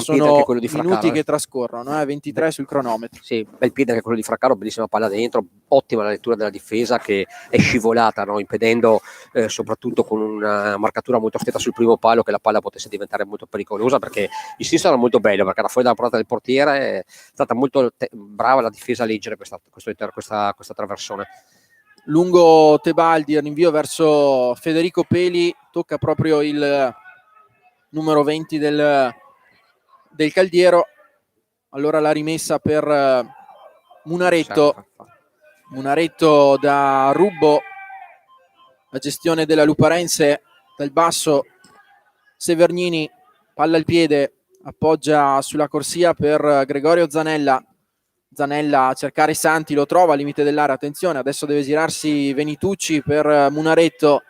Sono anche quello di Fraccaro, minuti che trascorrono, 23 sul cronometro. Sì, bel piede anche quello di Fraccaro, bellissima palla dentro, ottima la lettura della difesa che è scivolata, no? Impedendo soprattutto con una marcatura molto stretta sul primo palo che la palla potesse diventare molto pericolosa, perché il sinistro era molto bello, perché era fuori dalla porta del portiere, è stata molto brava la difesa a leggere questa traversone. Lungo Tebaldi, rinvio verso Federico Peli, tocca proprio il numero 20 del Caldiero. Allora la rimessa per Munaretto da Rubbo, la gestione della Luparense dal basso. Severnini, palla al piede, appoggia sulla corsia per Gregorio Zanella a cercare Santi, lo trova al limite dell'area, attenzione, adesso deve girarsi Venitucci per Munaretto,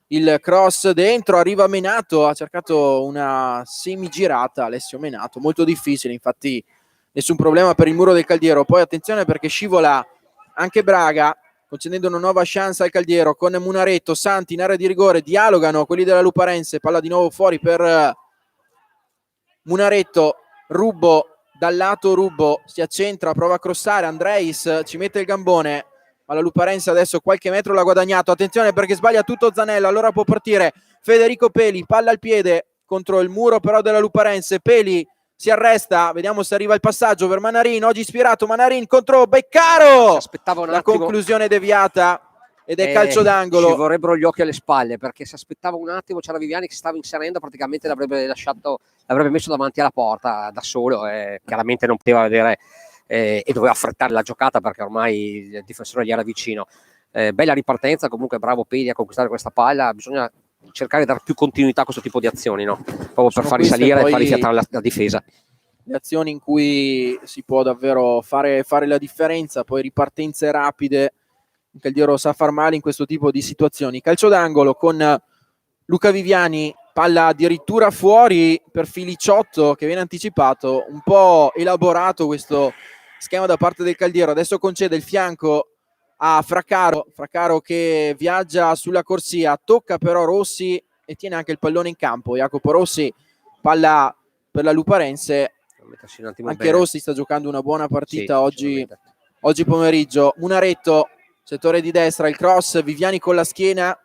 il cross dentro, arriva Menato, ha cercato una semigirata Alessio Menato, molto difficile, infatti nessun problema per il muro del Caldiero. Poi attenzione perché scivola anche Braga, concedendo una nuova chance al Caldiero con Munaretto, Santi in area di rigore, dialogano quelli della Luparense, palla di nuovo fuori per Munaretto, Rubbo dal lato, Rubbo si accentra, prova a crossare, Andreis ci mette il gambone, ma la Luparense adesso qualche metro l'ha guadagnato. Attenzione perché sbaglia tutto Zanella, allora può partire Federico Peli, palla al piede contro il muro però della Luparense. Peli si arresta, vediamo se arriva il passaggio per Manarin, oggi ispirato Manarin contro Beccaro, la conclusione deviata ed è calcio d'angolo. Ci vorrebbero gli occhi alle spalle, perché se aspettava un attimo c'era Viviani che stava inserendo, praticamente l'avrebbe messo davanti alla porta da solo, e chiaramente non poteva vedere e doveva affrettare la giocata perché ormai il difensore gli era vicino. Bella ripartenza, comunque bravo Peli a conquistare questa palla. Bisogna cercare di dare più continuità a questo tipo di azioni, no? Proprio per far risalire e far rifiatare la difesa. Le azioni in cui si può davvero fare la differenza, poi ripartenze rapide. Il Caldiero sa far male in questo tipo di situazioni. Calcio d'angolo con Luca Viviani, palla addirittura fuori per Filiciotto che viene anticipato, un po' elaborato questo schema da parte del Caldiero. Adesso concede il fianco a Fraccaro che viaggia sulla corsia, tocca però Rossi e tiene anche il pallone in campo. Jacopo Rossi, palla per la Luparense. Anche Rossi sta giocando una buona partita oggi pomeriggio. Munaretto, settore di destra, il cross, Viviani con la schiena,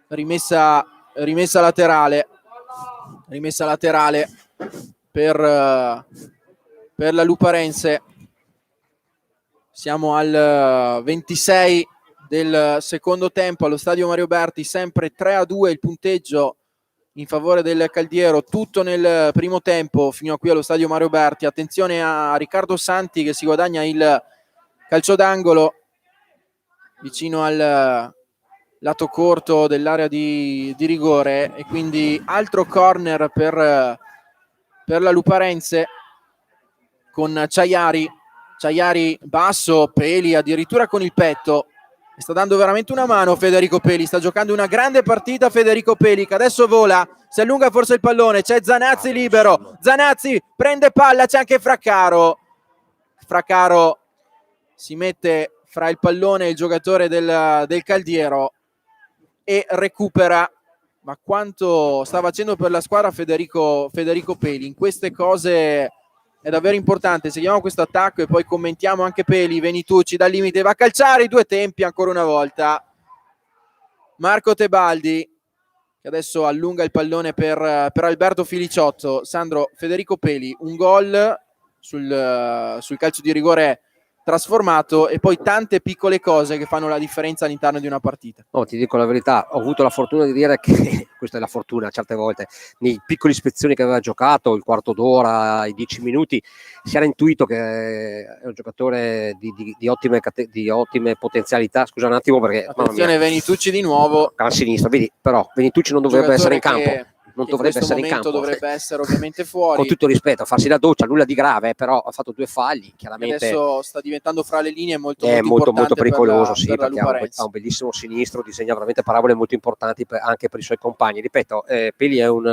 rimessa laterale per la Luparense. Siamo al 26 del secondo tempo allo stadio Mario Berti, sempre 3-2 il punteggio in favore del Caldiero, tutto nel primo tempo fino a qui allo stadio Mario Berti. Attenzione a Riccardo Santi che si guadagna il calcio d'angolo vicino al lato corto dell'area di rigore, e quindi altro corner per la Luparense con Ciaiari basso, Peli addirittura con il petto, sta dando veramente una mano Federico Peli, sta giocando una grande partita Federico Peli che adesso vola, si allunga forse il pallone, c'è Zanazzi libero, Zanazzi prende palla, c'è anche Fraccaro si mette fra il pallone e il giocatore del Caldiero e recupera ma quanto sta facendo per la squadra Federico Peli. In queste cose è davvero importante. Seguiamo questo attacco e poi commentiamo anche Peli. Venitucci dal limite va a calciare, i due tempi ancora una volta. Marco Tebaldi che adesso allunga il pallone per Alberto Filiciotto. Sandro, Federico Peli, un gol sul calcio di rigore trasformato e poi tante piccole cose che fanno la differenza all'interno di una partita. No, ti dico la verità, ho avuto la fortuna di dire che questa è la fortuna certe volte, nei piccoli ispezioni che aveva giocato, il quarto d'ora, i 10 minuti, si era intuito che è un giocatore di ottime potenzialità. Scusa un attimo perché attenzione, Venitucci di nuovo a sinistra, vedi, però Venitucci non dovrebbe essere in campo. Non dovrebbe essere in campo, dovrebbe essere ovviamente fuori. Con tutto il rispetto, farsi la doccia, nulla di grave, però ha fatto 2 falli, chiaramente. Adesso sta diventando fra le linee molto pericoloso, per perché ha un bellissimo sinistro, disegna veramente parabole molto importanti anche per i suoi compagni. Ripeto, Peli è un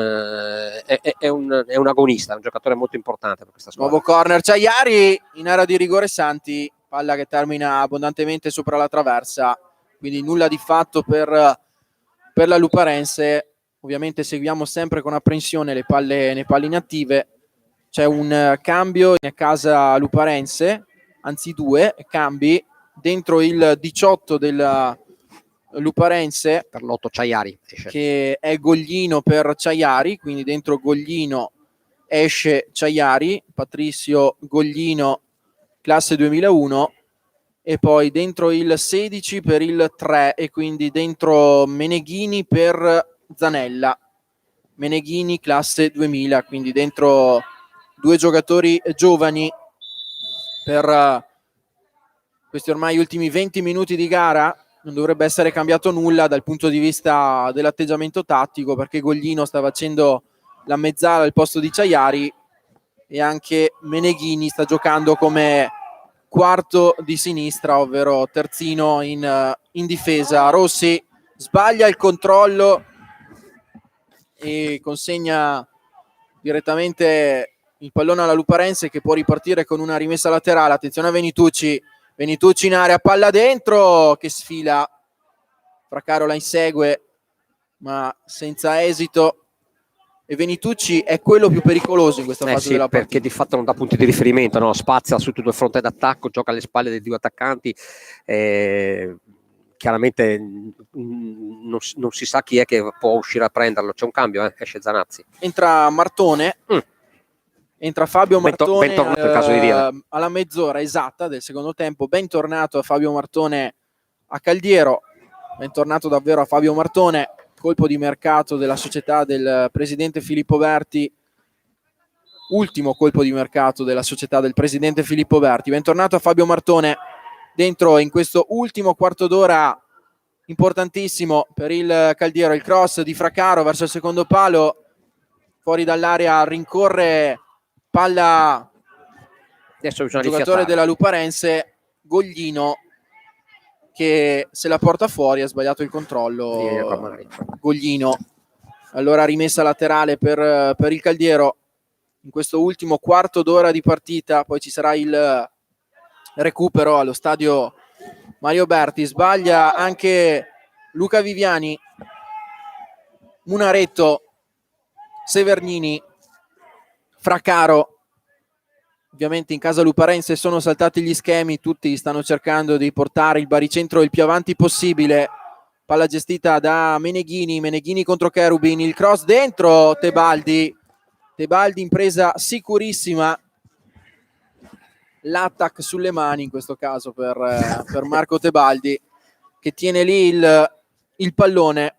agonista, è un giocatore molto importante per questa squadra. Nuovo corner, Ciaiari in area di rigore, Santi, palla che termina abbondantemente sopra la traversa, quindi nulla di fatto per la Luparense. Ovviamente seguiamo sempre con apprensione le palle inattive. C'è un cambio in casa luparense, anzi 2 cambi dentro il 18 della Luparense per l'8 Ciaiari che è Goglino per Ciaiari, quindi dentro Goglino esce Ciaiari, Patrizio Goglino classe 2001, e poi dentro il 16 per il 3 e quindi dentro Meneghini per Zanella. Meneghini classe 2000, quindi dentro 2 giocatori giovani per questi ormai ultimi 20 minuti di gara. Non dovrebbe essere cambiato nulla dal punto di vista dell'atteggiamento tattico, perché Goglino sta facendo la mezzala al posto di Ciaiari e anche Meneghini sta giocando come quarto di sinistra, ovvero terzino in difesa. Rossi sbaglia il controllo e consegna direttamente il pallone alla Luparense, che può ripartire con una rimessa laterale. Attenzione a Venitucci in area, palla dentro che sfila, Fracaro la insegue ma senza esito, e Venitucci è quello più pericoloso in questa fase della partita, perché di fatto non dà punti di riferimento, no? Spazia su tutto il fronte d'attacco, gioca alle spalle dei 2 attaccanti, chiaramente non si sa chi è che può uscire a prenderlo. C'è un cambio, esce Zanazzi, entra Martone, entra Fabio Martone, bentornato, nel caso di dire, alla mezz'ora esatta del secondo tempo. Bentornato a Fabio Martone a Caldiero, bentornato davvero a Fabio Martone, colpo di mercato della società del presidente Filippo Berti, ultimo colpo di mercato della società del presidente Filippo Berti. Bentornato a Fabio Martone dentro in questo ultimo quarto d'ora importantissimo per il Caldiero. Il cross di Fracaro verso il secondo palo, fuori dall'area, rincorre, palla adesso il giocatore della Luparense, Goglino, che se la porta fuori, ha sbagliato il controllo. Goglino, allora rimessa laterale per il Caldiero in questo ultimo quarto d'ora di partita. Poi ci sarà il recupero allo stadio Mario Berti. Sbaglia anche Luca Viviani, Munaretto, Severnini, Fracaro. Ovviamente in casa Luparense sono saltati gli schemi, tutti stanno cercando di portare il baricentro il più avanti possibile. Palla gestita da Meneghini contro Cherubin, il cross dentro, Tebaldi in presa sicurissima, l'attack sulle mani in questo caso per Marco Tebaldi, che tiene lì il pallone.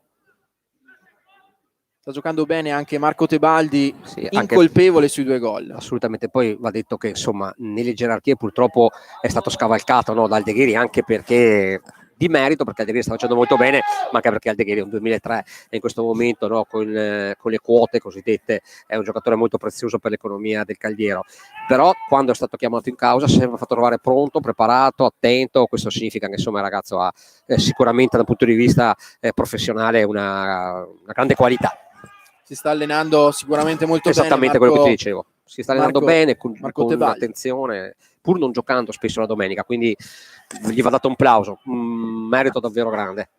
Sta giocando bene anche Marco Tebaldi, sì, incolpevole sui 2 gol. Assolutamente. Poi va detto che insomma nelle gerarchie purtroppo è stato scavalcato, no, da Aldegheri, anche perché di merito, perché Aldegheri sta facendo molto bene, ma anche perché Aldegheri è un 2003 e in questo momento, no, con le quote cosiddette è un giocatore molto prezioso per l'economia del Caldiero. Però quando è stato chiamato in causa si è fatto trovare pronto, preparato, attento. Questo significa che insomma il ragazzo ha sicuramente dal punto di vista professionale una grande qualità. Si sta allenando sicuramente molto esattamente bene. Quello che ti dicevo. Si sta allenando bene, con attenzione, pur non giocando spesso la domenica, quindi gli va dato un plauso, un merito davvero grande.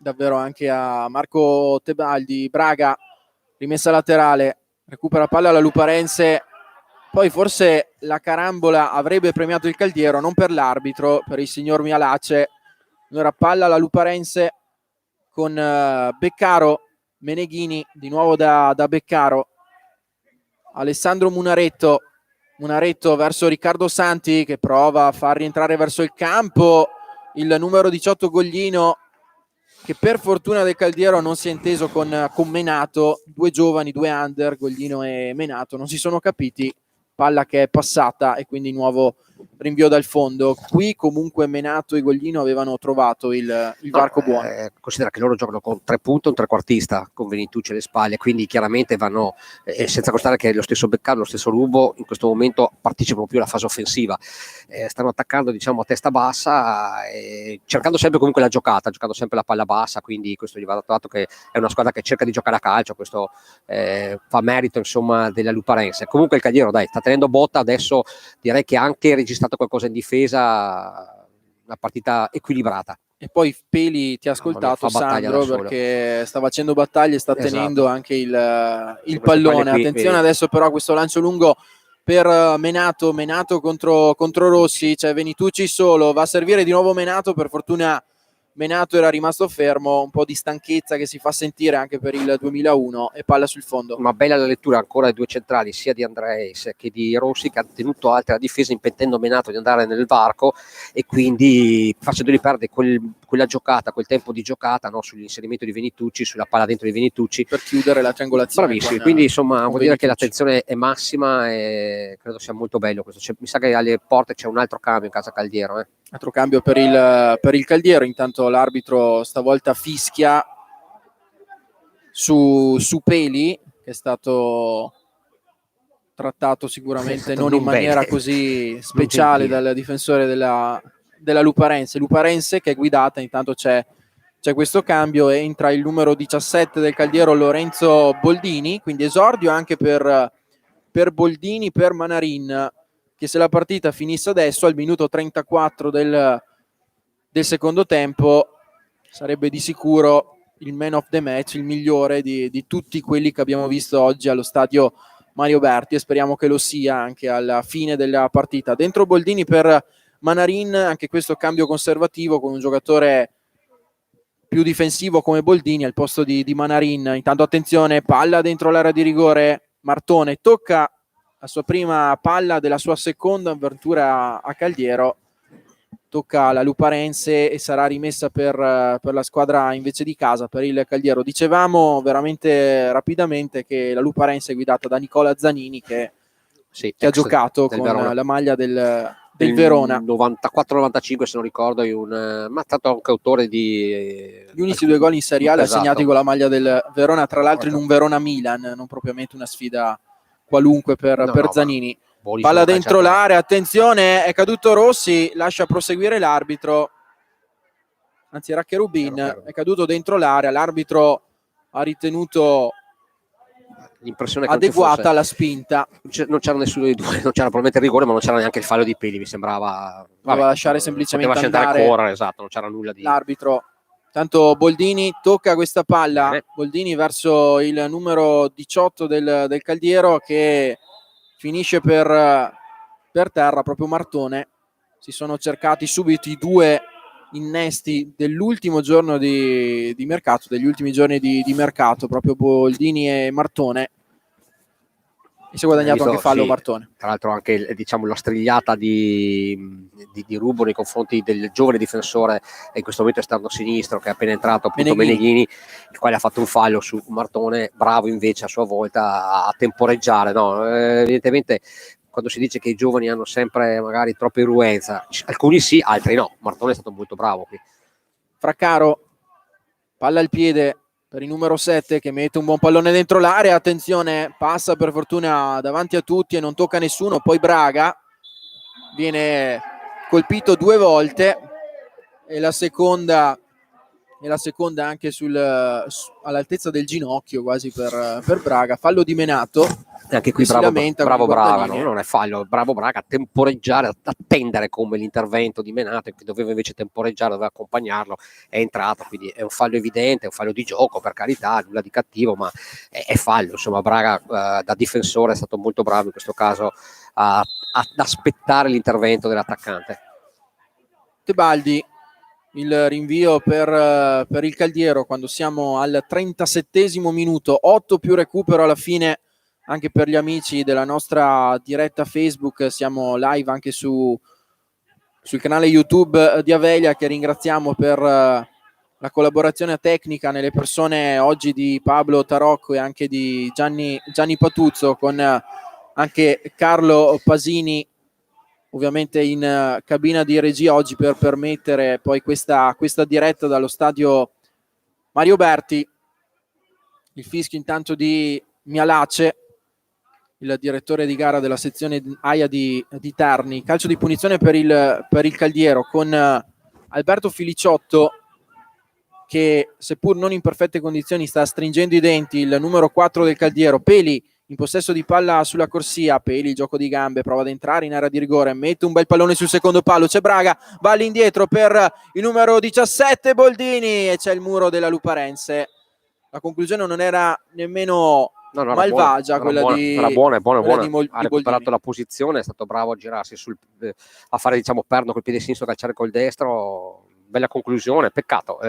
davvero anche a Marco Tebaldi. Braga, rimessa laterale, recupera palla la Luparense, poi forse la carambola avrebbe premiato il Caldiero, non per l'arbitro, per il signor Mialace. Ora palla la Luparense con Beccaro, Meneghini, di nuovo da Beccaro, Alessandro Munaretto verso Riccardo Santi che prova a far rientrare verso il campo il numero 18 Goglino, che per fortuna del Caldiero non si è inteso con Menato, due giovani, due under, Goglino e Menato, non si sono capiti, palla che è passata e quindi nuovo rinvio dal fondo. Qui comunque Menato e Goglino avevano trovato il varco buono. Considera che loro giocano con 3 punti, un trequartista con Venitucci alle spalle, quindi chiaramente vanno, senza considerare che lo stesso Beccaro, lo stesso Rubo in questo momento partecipano più alla fase offensiva, stanno attaccando diciamo a testa bassa, cercando sempre comunque la giocata, giocando sempre la palla bassa, quindi questo gli va dato che è una squadra che cerca di giocare a calcio, questo fa merito insomma della Luparense. Comunque il Cagliero dai, sta tenendo botta, adesso direi che ha anche registrato qualcosa in difesa, una partita equilibrata. E poi Peli ti ha ascoltato, Sandro, perché sta facendo battaglie, sta tenendo anche il pallone. Attenzione adesso però a questo lancio lungo per Menato contro Rossi, c'è Venitucci solo, va a servire di nuovo Menato, per fortuna Menato era rimasto fermo, un po' di stanchezza che si fa sentire anche per il 2001 e palla sul fondo. Ma bella la lettura ancora dei due centrali, sia di Andreis che di Rossi, che ha tenuto alta la difesa impedendo Menato di andare nel varco e quindi facendogli perdere quella giocata, quel tempo di giocata, no, sull'inserimento di Venitucci, sulla palla dentro di Venitucci per chiudere la triangolazione. Bravissimi, quindi insomma vuol dire che l'attenzione è massima e credo sia molto bello questo. Mi sa che alle porte c'è un altro cambio in casa Caldiero. Altro cambio per il Caldiero, intanto l'arbitro stavolta fischia su Peli, che è stato trattato sicuramente non in maniera bene, così speciale dal difensore della Luparense che è guidata. Intanto c'è questo cambio, entra il numero 17 del Caldiero, Lorenzo Boldini, quindi esordio anche per Boldini, per Manarin, che se la partita finisse adesso al minuto 34 del secondo tempo sarebbe di sicuro il man of the match, il migliore di tutti quelli che abbiamo visto oggi allo stadio Mario Berti, e speriamo che lo sia anche alla fine della partita. Dentro Boldini per Manarin, anche questo cambio conservativo con un giocatore più difensivo come Boldini al posto di Manarin. Intanto attenzione, palla dentro l'area di rigore, Martone tocca la sua prima palla della sua seconda avventura a Caldiero, tocca la Luparense e sarà rimessa per la squadra invece di casa, per il Caldiero. Dicevamo veramente rapidamente che la Luparense è guidata da Nicola Zanini che ha giocato con Verona, la maglia del Verona 94-95 se non ricordo, ma è stato anche autore di gli unici 2 gol in Serie A assegnati con la maglia del Verona, tra l'altro in un Verona-Milan, non propriamente una sfida qualunque per Zanini. Palla dentro l'area, attenzione, è caduto Rossi, lascia proseguire l'arbitro, anzi era Cherubin, è caduto dentro l'area, l'arbitro ha ritenuto l'impressione che adeguata la spinta. Non c'era nessuno dei due, non c'era probabilmente il rigore, ma non c'era neanche il fallo di Peli, mi sembrava. Doveva lasciare semplicemente andare ancora, esatto, non c'era nulla di l'arbitro. Tanto Boldini tocca questa palla, Boldini verso il numero 18 del Caldiero, che finisce per terra, proprio Martone. Si sono cercati subito i 2 innesti dell'ultimo giorno di mercato, degli ultimi giorni di mercato, proprio Boldini e Martone, e si è guadagnato anche fallo Martone. Tra l'altro anche diciamo la strigliata di Rubo nei confronti del giovane difensore, e in questo momento esterno sinistro, che è appena entrato, appunto Meneghini, il quale ha fatto un fallo su Martone, bravo invece a sua volta a temporeggiare, no? Evidentemente quando si dice che i giovani hanno sempre magari troppa irruenza, alcuni sì, altri no. Martone è stato molto bravo qui. Fraccaro, palla al piede per il numero 7 che mette un buon pallone dentro l'area, attenzione, passa per fortuna davanti a tutti e non tocca nessuno. Poi Braga viene colpito 2 volte e la seconda e la seconda anche all'altezza del ginocchio quasi per Braga. Fallo di Menato. E anche qui si bravo, lamenta bravo con i Braga, guardalinee. no? Non è fallo, bravo Braga a temporeggiare, a attendere come l'intervento di Menato, che doveva invece temporeggiare, doveva accompagnarlo, è entrato, quindi è un fallo evidente, è un fallo di gioco, per carità, nulla di cattivo, ma è fallo. Insomma, Braga da difensore è stato molto bravo in questo caso ad aspettare l'intervento dell'attaccante. Tebaldi, il rinvio per il Caldiero quando siamo al 37esimo minuto, 8 più recupero alla fine. Anche per gli amici della nostra diretta Facebook, siamo live anche sul canale YouTube di Avelia, che ringraziamo per la collaborazione tecnica nelle persone oggi di Pablo Tarocco e anche di Gianni Patuzzo, con anche Carlo Pasini ovviamente in cabina di regia oggi per permettere poi questa diretta dallo stadio Mario Berti. Il fischio intanto di Mialace, il direttore di gara della sezione AIA di Terni. Calcio di punizione per il Caldiero, con Alberto Filiciotto che, seppur non in perfette condizioni, sta stringendo i denti, il numero 4 del Caldiero. Peli in possesso di palla sulla corsia, Peli gioco di gambe, prova ad entrare in area di rigore, mette un bel pallone sul secondo palo, c'è Braga, va all'indietro per il numero 17 Boldini e c'è il muro della Luparense. La conclusione non era nemmeno malvagia, era buona, ha recuperato Boldini. La posizione, è stato bravo a girarsi a fare, diciamo, perno col piede sinistro, calciare col destro. Bella conclusione, peccato,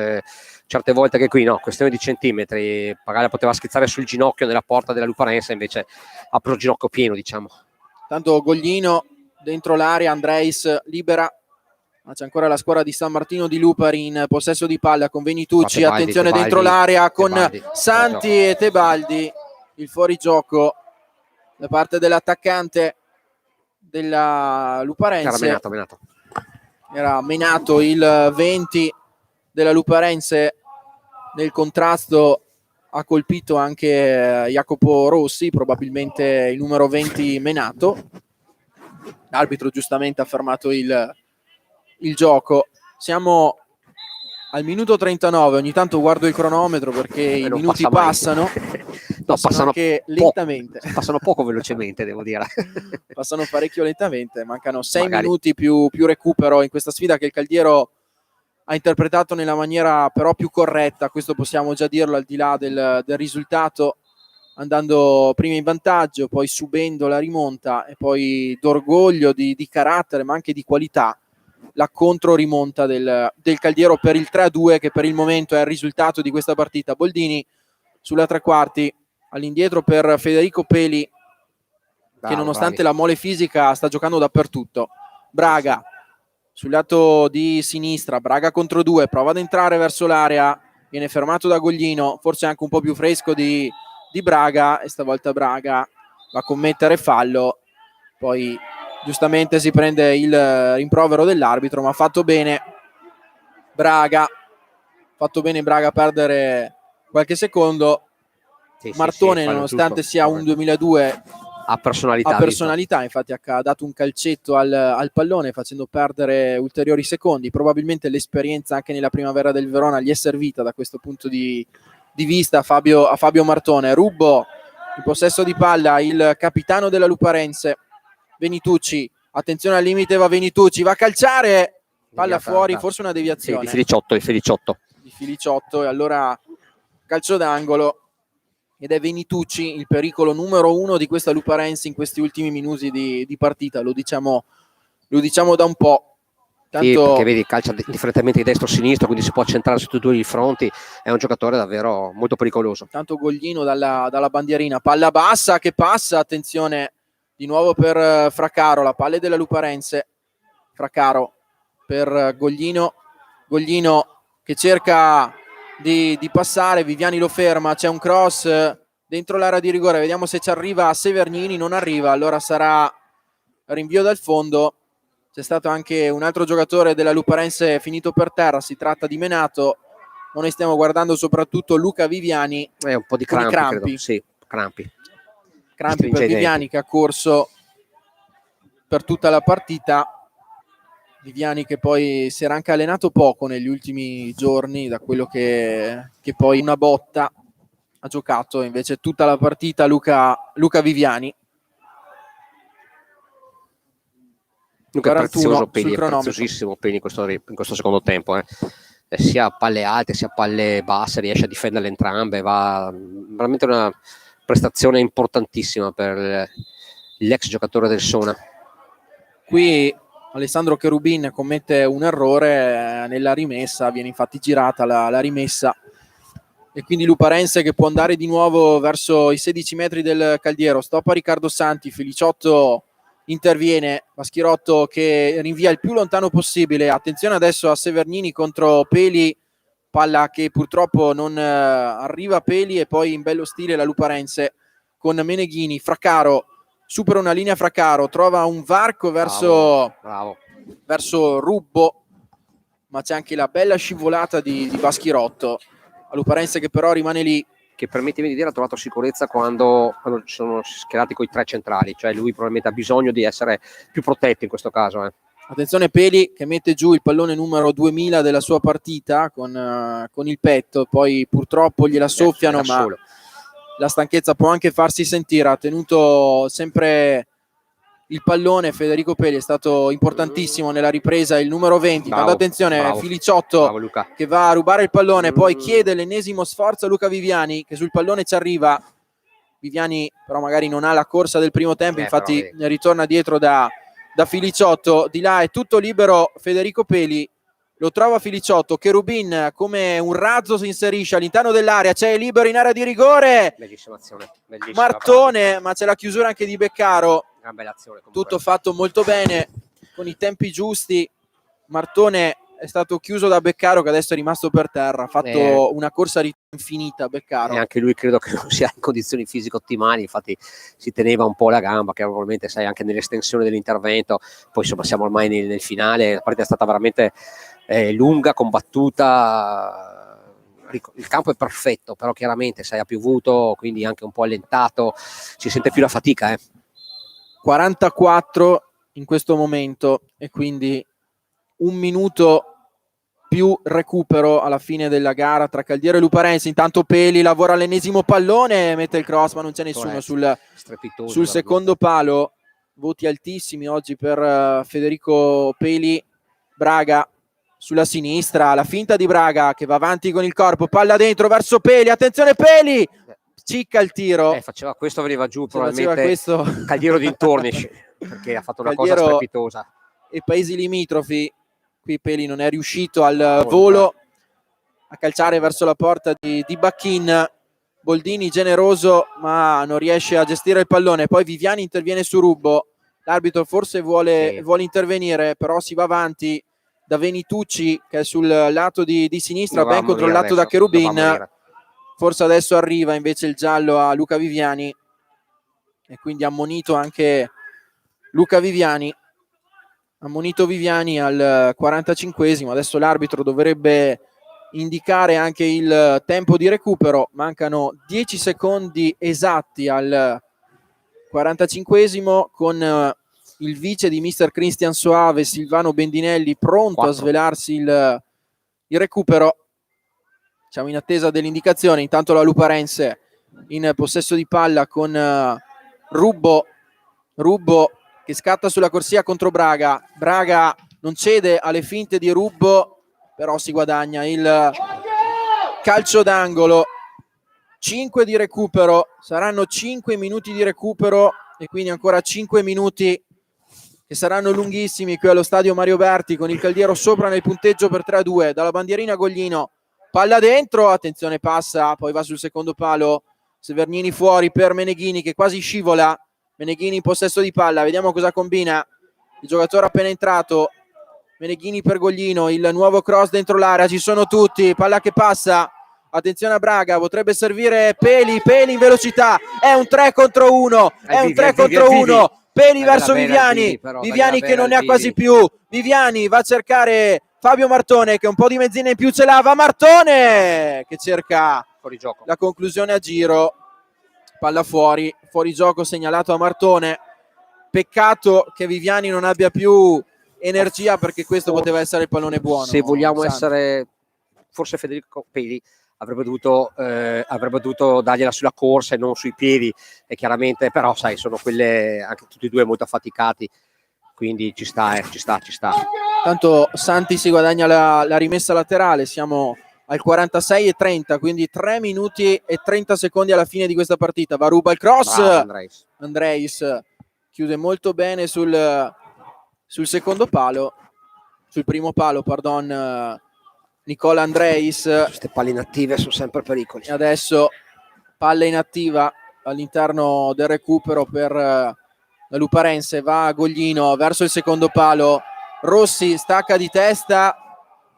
certe volte che qui no, questione di centimetri, magari poteva schizzare sul ginocchio nella porta della Luparense, invece ha preso il ginocchio pieno, diciamo. Tanto Goglino dentro l'area, Andreis libera, ma c'è ancora la squadra di San Martino di Lupari in possesso di palla con Venitucci. Tebaldi, attenzione dentro l'area con Santi e Tebaldi, il fuorigioco da parte dell'attaccante della Luparense. Era Menato il 20 della Luparense. Nel contrasto ha colpito anche Jacopo Rossi, probabilmente il numero 20 Menato. L'arbitro giustamente ha fermato il gioco. Siamo al minuto 39, ogni tanto guardo il cronometro perché i minuti passano. Passano anche lentamente. Passano poco velocemente, devo dire. Passano parecchio lentamente, mancano 6 minuti più recupero in questa sfida che il Caldiero ha interpretato nella maniera però più corretta, questo possiamo già dirlo, al di là del risultato, andando prima in vantaggio, poi subendo la rimonta e poi d'orgoglio, di carattere ma anche di qualità, la controrimonta del Caldiero per il 3-2, che per il momento è il risultato di questa partita. Boldini sulla tre quarti, all'indietro per Federico Peli, che nonostante la mole fisica sta giocando dappertutto. Braga sul lato di sinistra, Braga contro 2, prova ad entrare verso l'area, viene fermato da Goglino, forse anche un po' più fresco di Braga, e stavolta Braga va a commettere fallo. Poi giustamente si prende il rimprovero dell'arbitro, ma ha fatto bene Braga a perdere qualche secondo. Martone, nonostante sia un 2002, ha personalità, infatti ha dato un calcetto al pallone facendo perdere ulteriori secondi. Probabilmente l'esperienza anche nella primavera del Verona gli è servita da questo punto di vista a Fabio Martone. Rubbo in possesso di palla, il capitano della Luparense, Venitucci, attenzione al limite, va Venitucci, va a calciare, palla fuori, forse una deviazione di Filiciotto, e allora calcio d'angolo, ed è Venitucci il pericolo numero 1 di questa Luparense in questi ultimi minuti di partita, lo diciamo da un po'. Tanto... perché vedi, calcia differentemente di destro-sinistro, quindi si può centrare su tutti i fronti, è un giocatore davvero molto pericoloso. Tanto Goglino dalla bandierina, palla bassa che passa, attenzione di nuovo per Fraccaro, la palla della Luparense, Fraccaro per Goglino che cerca di passare, Viviani lo ferma, c'è un cross dentro l'area di rigore, vediamo se ci arriva Severnini, non arriva, allora sarà rinvio dal fondo. C'è stato anche un altro giocatore della Luparense finito per terra, si tratta di Menato. Noi stiamo guardando soprattutto Luca Viviani, un po' di crampi. Crampi per Viviani, che ha corso per tutta la partita. Viviani che poi si era anche allenato poco negli ultimi giorni, da quello che poi una botta ha giocato invece tutta la partita Luca Viviani. Luca è 41 prezioso, sul Peli, è cronometro. preziosissimo Peli in questo secondo tempo, sia a palle alte sia a palle basse, riesce a difenderle entrambe, va veramente una prestazione importantissima per l'ex giocatore del Sona. Qui Alessandro Cherubin commette un errore nella rimessa, viene infatti girata la rimessa, e quindi Luparense che può andare di nuovo verso i 16 metri del Caldiero. Stoppa Riccardo Santi, Feliciotto interviene, Baschirotto che rinvia il più lontano possibile. Attenzione adesso a Severnini contro Peli, palla che purtroppo non arriva a Peli, e poi in bello stile la Luparense con Meneghini. Fraccaro supera una linea, Fraccaro trova un varco verso Rubbo, ma c'è anche la bella scivolata di Baschirotto. A Luparense che però rimane lì, che permettimi di dire ha trovato sicurezza quando sono schierati con i tre centrali, cioè lui probabilmente ha bisogno di essere più protetto in questo caso. Attenzione Peli che mette giù il pallone numero 2000 della sua partita con il petto, poi purtroppo gliela soffiano, ma solo. La stanchezza può anche farsi sentire. Ha tenuto sempre il pallone Federico Peli, è stato importantissimo nella ripresa il numero 20. Tanto attenzione, Feliciotto che va a rubare il pallone, poi chiede l'ennesimo sforzo a Luca Viviani che sul pallone ci arriva. Viviani però magari non ha la corsa del primo tempo, infatti ritorna dietro da Feliciotto. Di là è tutto libero Federico Peli, lo trova Feliciotto, Cherubin come un razzo si inserisce all'interno dell'area, c'è libero in area di rigore, bellissima azione, bellissima Martone, ma c'è la chiusura anche di Beccaro. Gran bella azione, tutto fatto molto bene con i tempi giusti. Martone è stato chiuso da Beccaro che adesso è rimasto per terra, ha fatto una corsa infinita Beccaro, e anche lui credo che non sia in condizioni fisiche ottimali, infatti si teneva un po' la gamba, che probabilmente sai anche nell'estensione dell'intervento. Poi insomma siamo ormai nel finale, la partita è stata veramente lunga, combattuta, il campo è perfetto, però chiaramente sai ha piovuto, quindi anche un po' allentato, si sente più la fatica. 44 in questo momento, e quindi un minuto più recupero alla fine della gara tra Caldiero e Luparense. Intanto Peli lavora l'ennesimo pallone, mette il cross, ma non c'è nessuno sul secondo palo. Voti altissimi oggi per Federico Peli. Braga sulla sinistra, la finta di Braga che va avanti con il corpo, palla dentro verso Peli, attenzione Peli, cicca il tiro, faceva questo, veniva giù probabilmente Caldiero dintorni perché ha fatto una Caldiero cosa strepitosa. E paesi limitrofi, qui Peli non è riuscito al volo a calciare verso la porta di Bacchin. Boldini generoso ma non riesce a gestire il pallone, poi Viviani interviene su Rubbo, l'arbitro forse vuole intervenire, però si va avanti da Venitucci che è sul lato di sinistra, ben controllato da Cherubin. Forse adesso arriva invece il giallo a Luca Viviani e quindi ammonito anche Luca Viviani, ammonito Viviani al 45esimo. Adesso l'arbitro dovrebbe indicare anche il tempo di recupero, mancano 10 secondi esatti al 45esimo, con il vice di mister Christian Soave, Silvano Bendinelli, pronto a svelarsi il recupero. Siamo in attesa dell'indicazione. Intanto la Luparense in possesso di palla con Rubbo che scatta sulla corsia contro Braga. Braga non cede alle finte di Rubbo, però si guadagna il calcio d'angolo. 5 di recupero, saranno 5 minuti di recupero e quindi ancora 5 minuti che saranno lunghissimi qui allo stadio Mario Berti, con il Caldiero sopra nel punteggio per 3-2. Dalla bandierina Goglino, palla dentro, attenzione, passa, poi va sul secondo palo Severnini, fuori per Meneghini che quasi scivola. Meneghini in possesso di palla, vediamo cosa combina il giocatore appena entrato. Meneghini per Goglino, il nuovo cross dentro l'area, ci sono tutti, palla che passa, attenzione a Braga, potrebbe servire Peli in velocità, è un 3 contro 1, è un 3 contro 1, Peli verso Viviani, Viviani che non ne ha quasi più, Viviani va a cercare Fabio Martone che un po' di mezzina in più ce l'ha, va Martone che cerca la conclusione a giro, palla fuori gioco segnalato a Martone. Peccato che Viviani non abbia più energia, perché questo poteva essere il pallone buono. Se vogliamo Sandro. essere, forse Federico Peli avrebbe dovuto dargliela sulla corsa e non sui piedi, e chiaramente, però sai, sono quelle, anche tutti e due molto affaticati, quindi ci sta. Tanto Santi si guadagna la rimessa laterale, siamo al 46:30, quindi 3 minuti e 30 secondi alla fine di questa partita. Va ruba il cross. Bravo, Andreis chiude molto bene sul secondo palo, sul primo palo, pardon, Nicola Andreis. Queste palle inattive sono sempre pericoli. E adesso palla inattiva all'interno del recupero per la Luparense. Va Goglino verso il secondo palo, Rossi stacca di testa,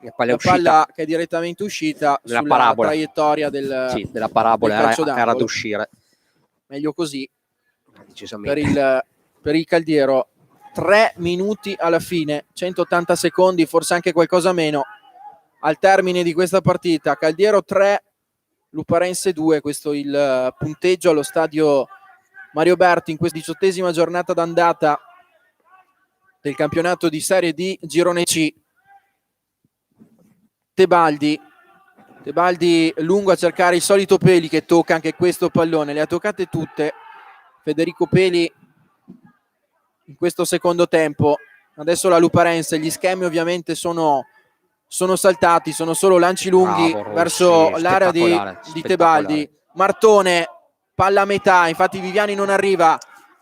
La palla, la palla che è direttamente uscita nella sulla parabola. Traiettoria della parabola, era ad uscire. Meglio così Decisamente. per il Caldiero. 3 minuti alla fine, 180 secondi, forse anche qualcosa meno al termine di questa partita. Caldiero 3, Luparense 2, questo è il punteggio allo stadio Mario Berti in questa 18ª giornata d'andata del campionato di Serie D Girone C. Tebaldi lungo a cercare il solito Peli, che tocca anche questo pallone, le ha toccate tutte Federico Peli in questo secondo tempo. Adesso la Luparense, gli schemi ovviamente sono saltati, sono solo lanci lunghi. Bravo, verso Rossi, l'area di Tebaldi. Martone, palla a metà, infatti Viviani non arriva.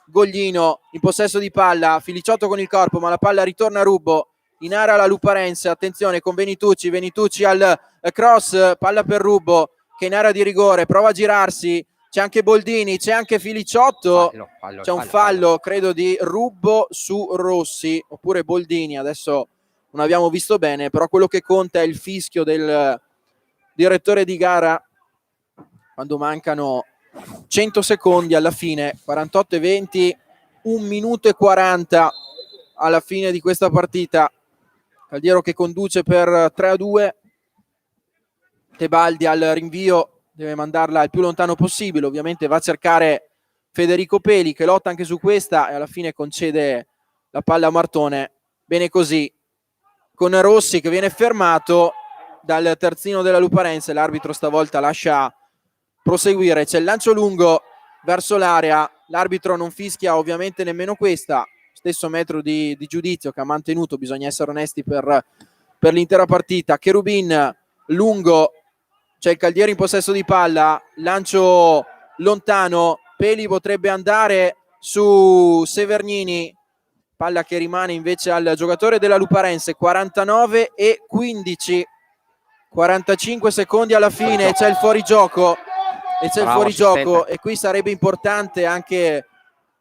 Goglino in possesso di palla, Filiciotto con il corpo, ma la palla ritorna a Rubbo. In area la Luparense, attenzione con Venitucci al cross, palla per Rubbo che in area di rigore prova a girarsi. C'è anche Boldini, c'è anche Filiciotto, c'è un fallo credo di Rubbo su Rossi, oppure Boldini, adesso non abbiamo visto bene, però quello che conta è il fischio del direttore di gara quando mancano 100 secondi alla fine, 48:20, 1 minuto e 40 alla fine di questa partita. Caldiero che conduce per 3-2, Tebaldi al rinvio deve mandarla il più lontano possibile, ovviamente va a cercare Federico Peli che lotta anche su questa e alla fine concede la palla a Martone. Bene così, con Rossi che viene fermato dal terzino della Luparense, l'arbitro stavolta lascia proseguire, c'è il lancio lungo verso l'area, l'arbitro non fischia ovviamente nemmeno questa, stesso metro di giudizio che ha mantenuto, bisogna essere onesti per l'intera partita. Cherubin lungo, c'è il Caldiero in possesso di palla, lancio lontano, Peli potrebbe andare su Severnini, palla che rimane invece al giocatore della Luparense. 49:15, 45 secondi alla fine, c'è il fuorigioco e qui sarebbe importante anche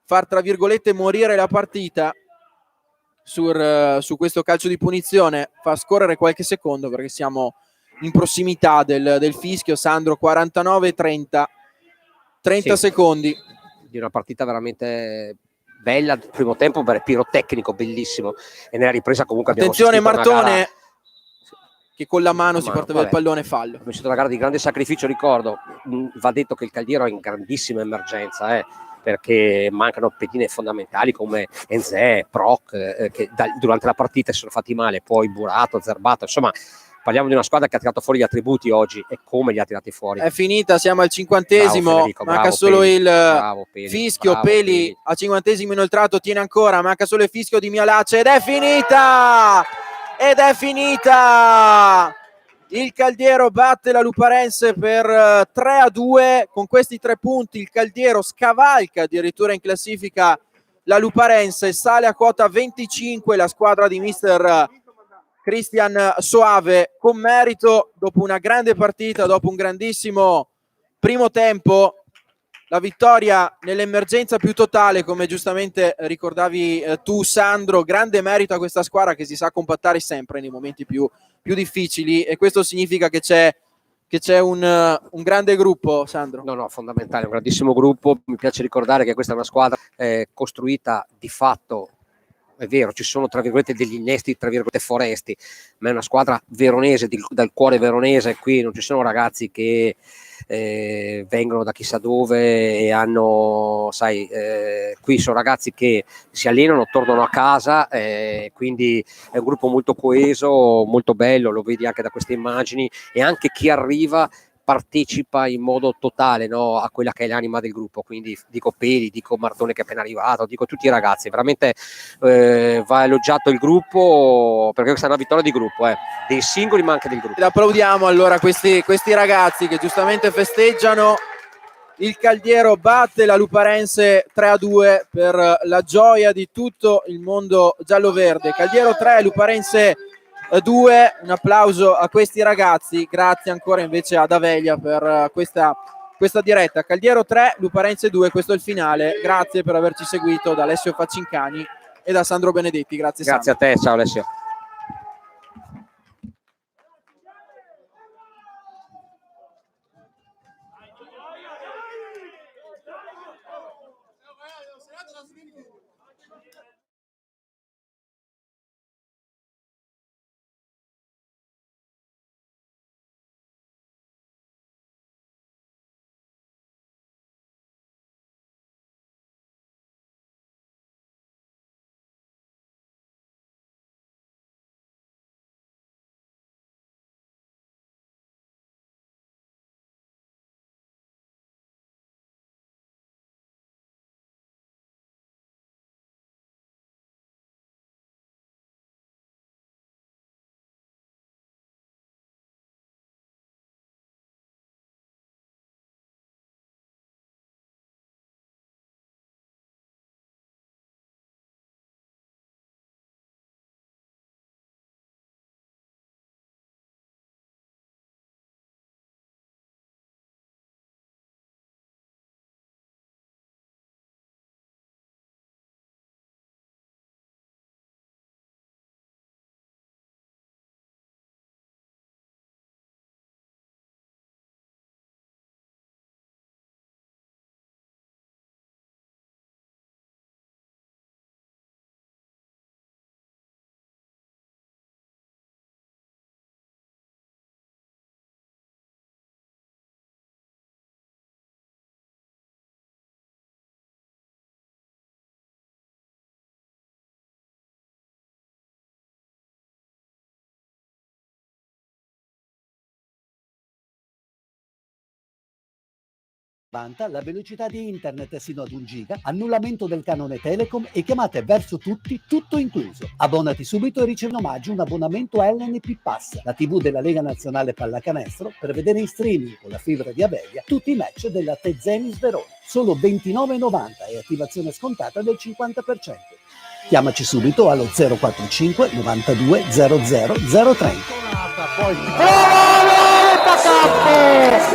far tra virgolette morire la partita su questo calcio di punizione, fa scorrere qualche secondo perché siamo in prossimità del fischio. Sandro, 49:30, 30 secondi di una partita veramente bella. Il primo tempo pirotecnico bellissimo e nella ripresa comunque attenzione Martone che con la mano si porta via il vabbè, pallone, fallo. È stata una gara di grande sacrificio, ricordo, va detto che il Caldiero è in grandissima emergenza, perché mancano pedine fondamentali come Enzè, Proc, che durante la partita si sono fatti male, poi Burato, Zerbato, insomma parliamo di una squadra che ha tirato fuori gli attributi oggi, e come li ha tirati fuori. È finita, siamo al 50°, manca solo Peli, il fischio. Peli al 50° inoltrato, tiene ancora, manca solo il fischio di Mialace ed è finita! Il Caldiero batte la Luparense per 3-2. Con questi 3 punti il Caldiero scavalca addirittura in classifica la Luparense, sale a quota 25 la squadra di mister Cristian Soave, con merito, dopo una grande partita, dopo un grandissimo primo tempo. La vittoria nell'emergenza più totale, come giustamente ricordavi tu Sandro, grande merito a questa squadra che si sa compattare sempre nei momenti più difficili, e questo significa che c'è un grande gruppo, Sandro. No, fondamentale, un grandissimo gruppo. Mi piace ricordare che questa è una squadra costruita di fatto è vero, ci sono tra virgolette degli innesti tra virgolette foresti, ma è una squadra veronese, dal cuore veronese. Qui non ci sono ragazzi che vengono da chissà dove e hanno, sai, qui sono ragazzi che si allenano, tornano a casa, quindi è un gruppo molto coeso, molto bello, lo vedi anche da queste immagini, e anche chi arriva partecipa in modo totale, no, a quella che è l'anima del gruppo. Quindi dico Peli, dico Martone che è appena arrivato, dico tutti i ragazzi, veramente va elogiato il gruppo, perché questa è una vittoria di gruppo, dei singoli ma anche del gruppo. Ed applaudiamo allora questi ragazzi che giustamente festeggiano. Il Caldiero batte la Luparense 3-2 per la gioia di tutto il mondo giallo-verde. Caldiero 3, Luparense 2, un applauso a questi ragazzi, grazie ancora invece ad Avelia per questa diretta. Caldiero 3, Luparense 2, questo è il finale. Grazie per averci seguito da Alessio Facincani e da Sandro Benedetti. Grazie Sandro. A te, ciao Alessio. Vanta la velocità di internet sino ad 1 giga, annullamento del canone Telecom e chiamate verso tutti, tutto incluso. Abbonati subito e ricevi in omaggio un abbonamento a LNP Pass, la TV della Lega Nazionale Pallacanestro, per vedere in streaming con la fibra di Avelia tutti i match della Tezenis Verona. Solo 29,90 e attivazione scontata del 50%. Chiamaci subito allo 045 92 00 030. Poi il professore!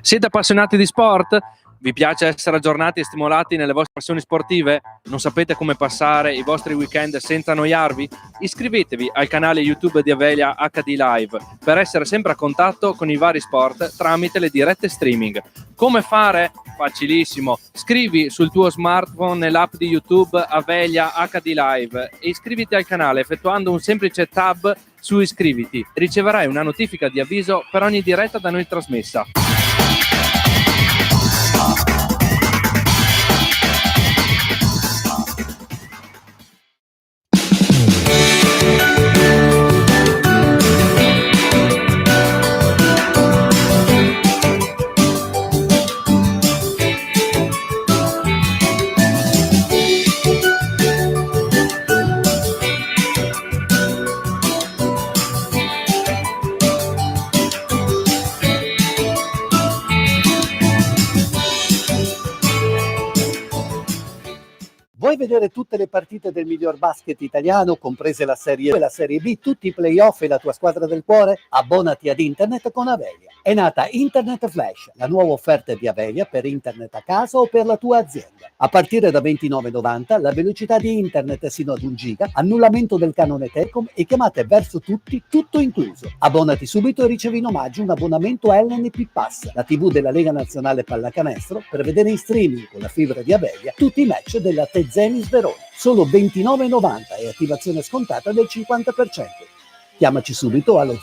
Siete appassionati di sport? Vi piace essere aggiornati e stimolati nelle vostre passioni sportive? Non sapete come passare i vostri weekend senza annoiarvi? Iscrivetevi al canale YouTube di Avelia HD Live per essere sempre a contatto con i vari sport tramite le dirette streaming. Come fare? Facilissimo. Scrivi sul tuo smartphone nell'app di YouTube Avelia HD Live e iscriviti al canale effettuando un semplice tab su iscriviti. Riceverai una notifica di avviso per ogni diretta da noi trasmessa. vedere tutte le partite del miglior basket italiano, comprese la Serie A e la Serie B, tutti i playoff e la tua squadra del cuore? Abbonati ad Internet con Avelia. È nata Internet Flash, la nuova offerta di Avelia per Internet a casa o per la tua azienda. A partire da €29,90 la velocità di Internet sino ad 1 giga, annullamento del canone Telecom e chiamate verso tutti, tutto incluso. Abbonati subito e ricevi in omaggio un abbonamento LNP Pass, la TV della Lega Nazionale Pallacanestro, per vedere in streaming con la fibra di Avelia tutti i match della Tezenis Verona. Solo €29,90 e attivazione scontata del 50%. Chiamaci subito allo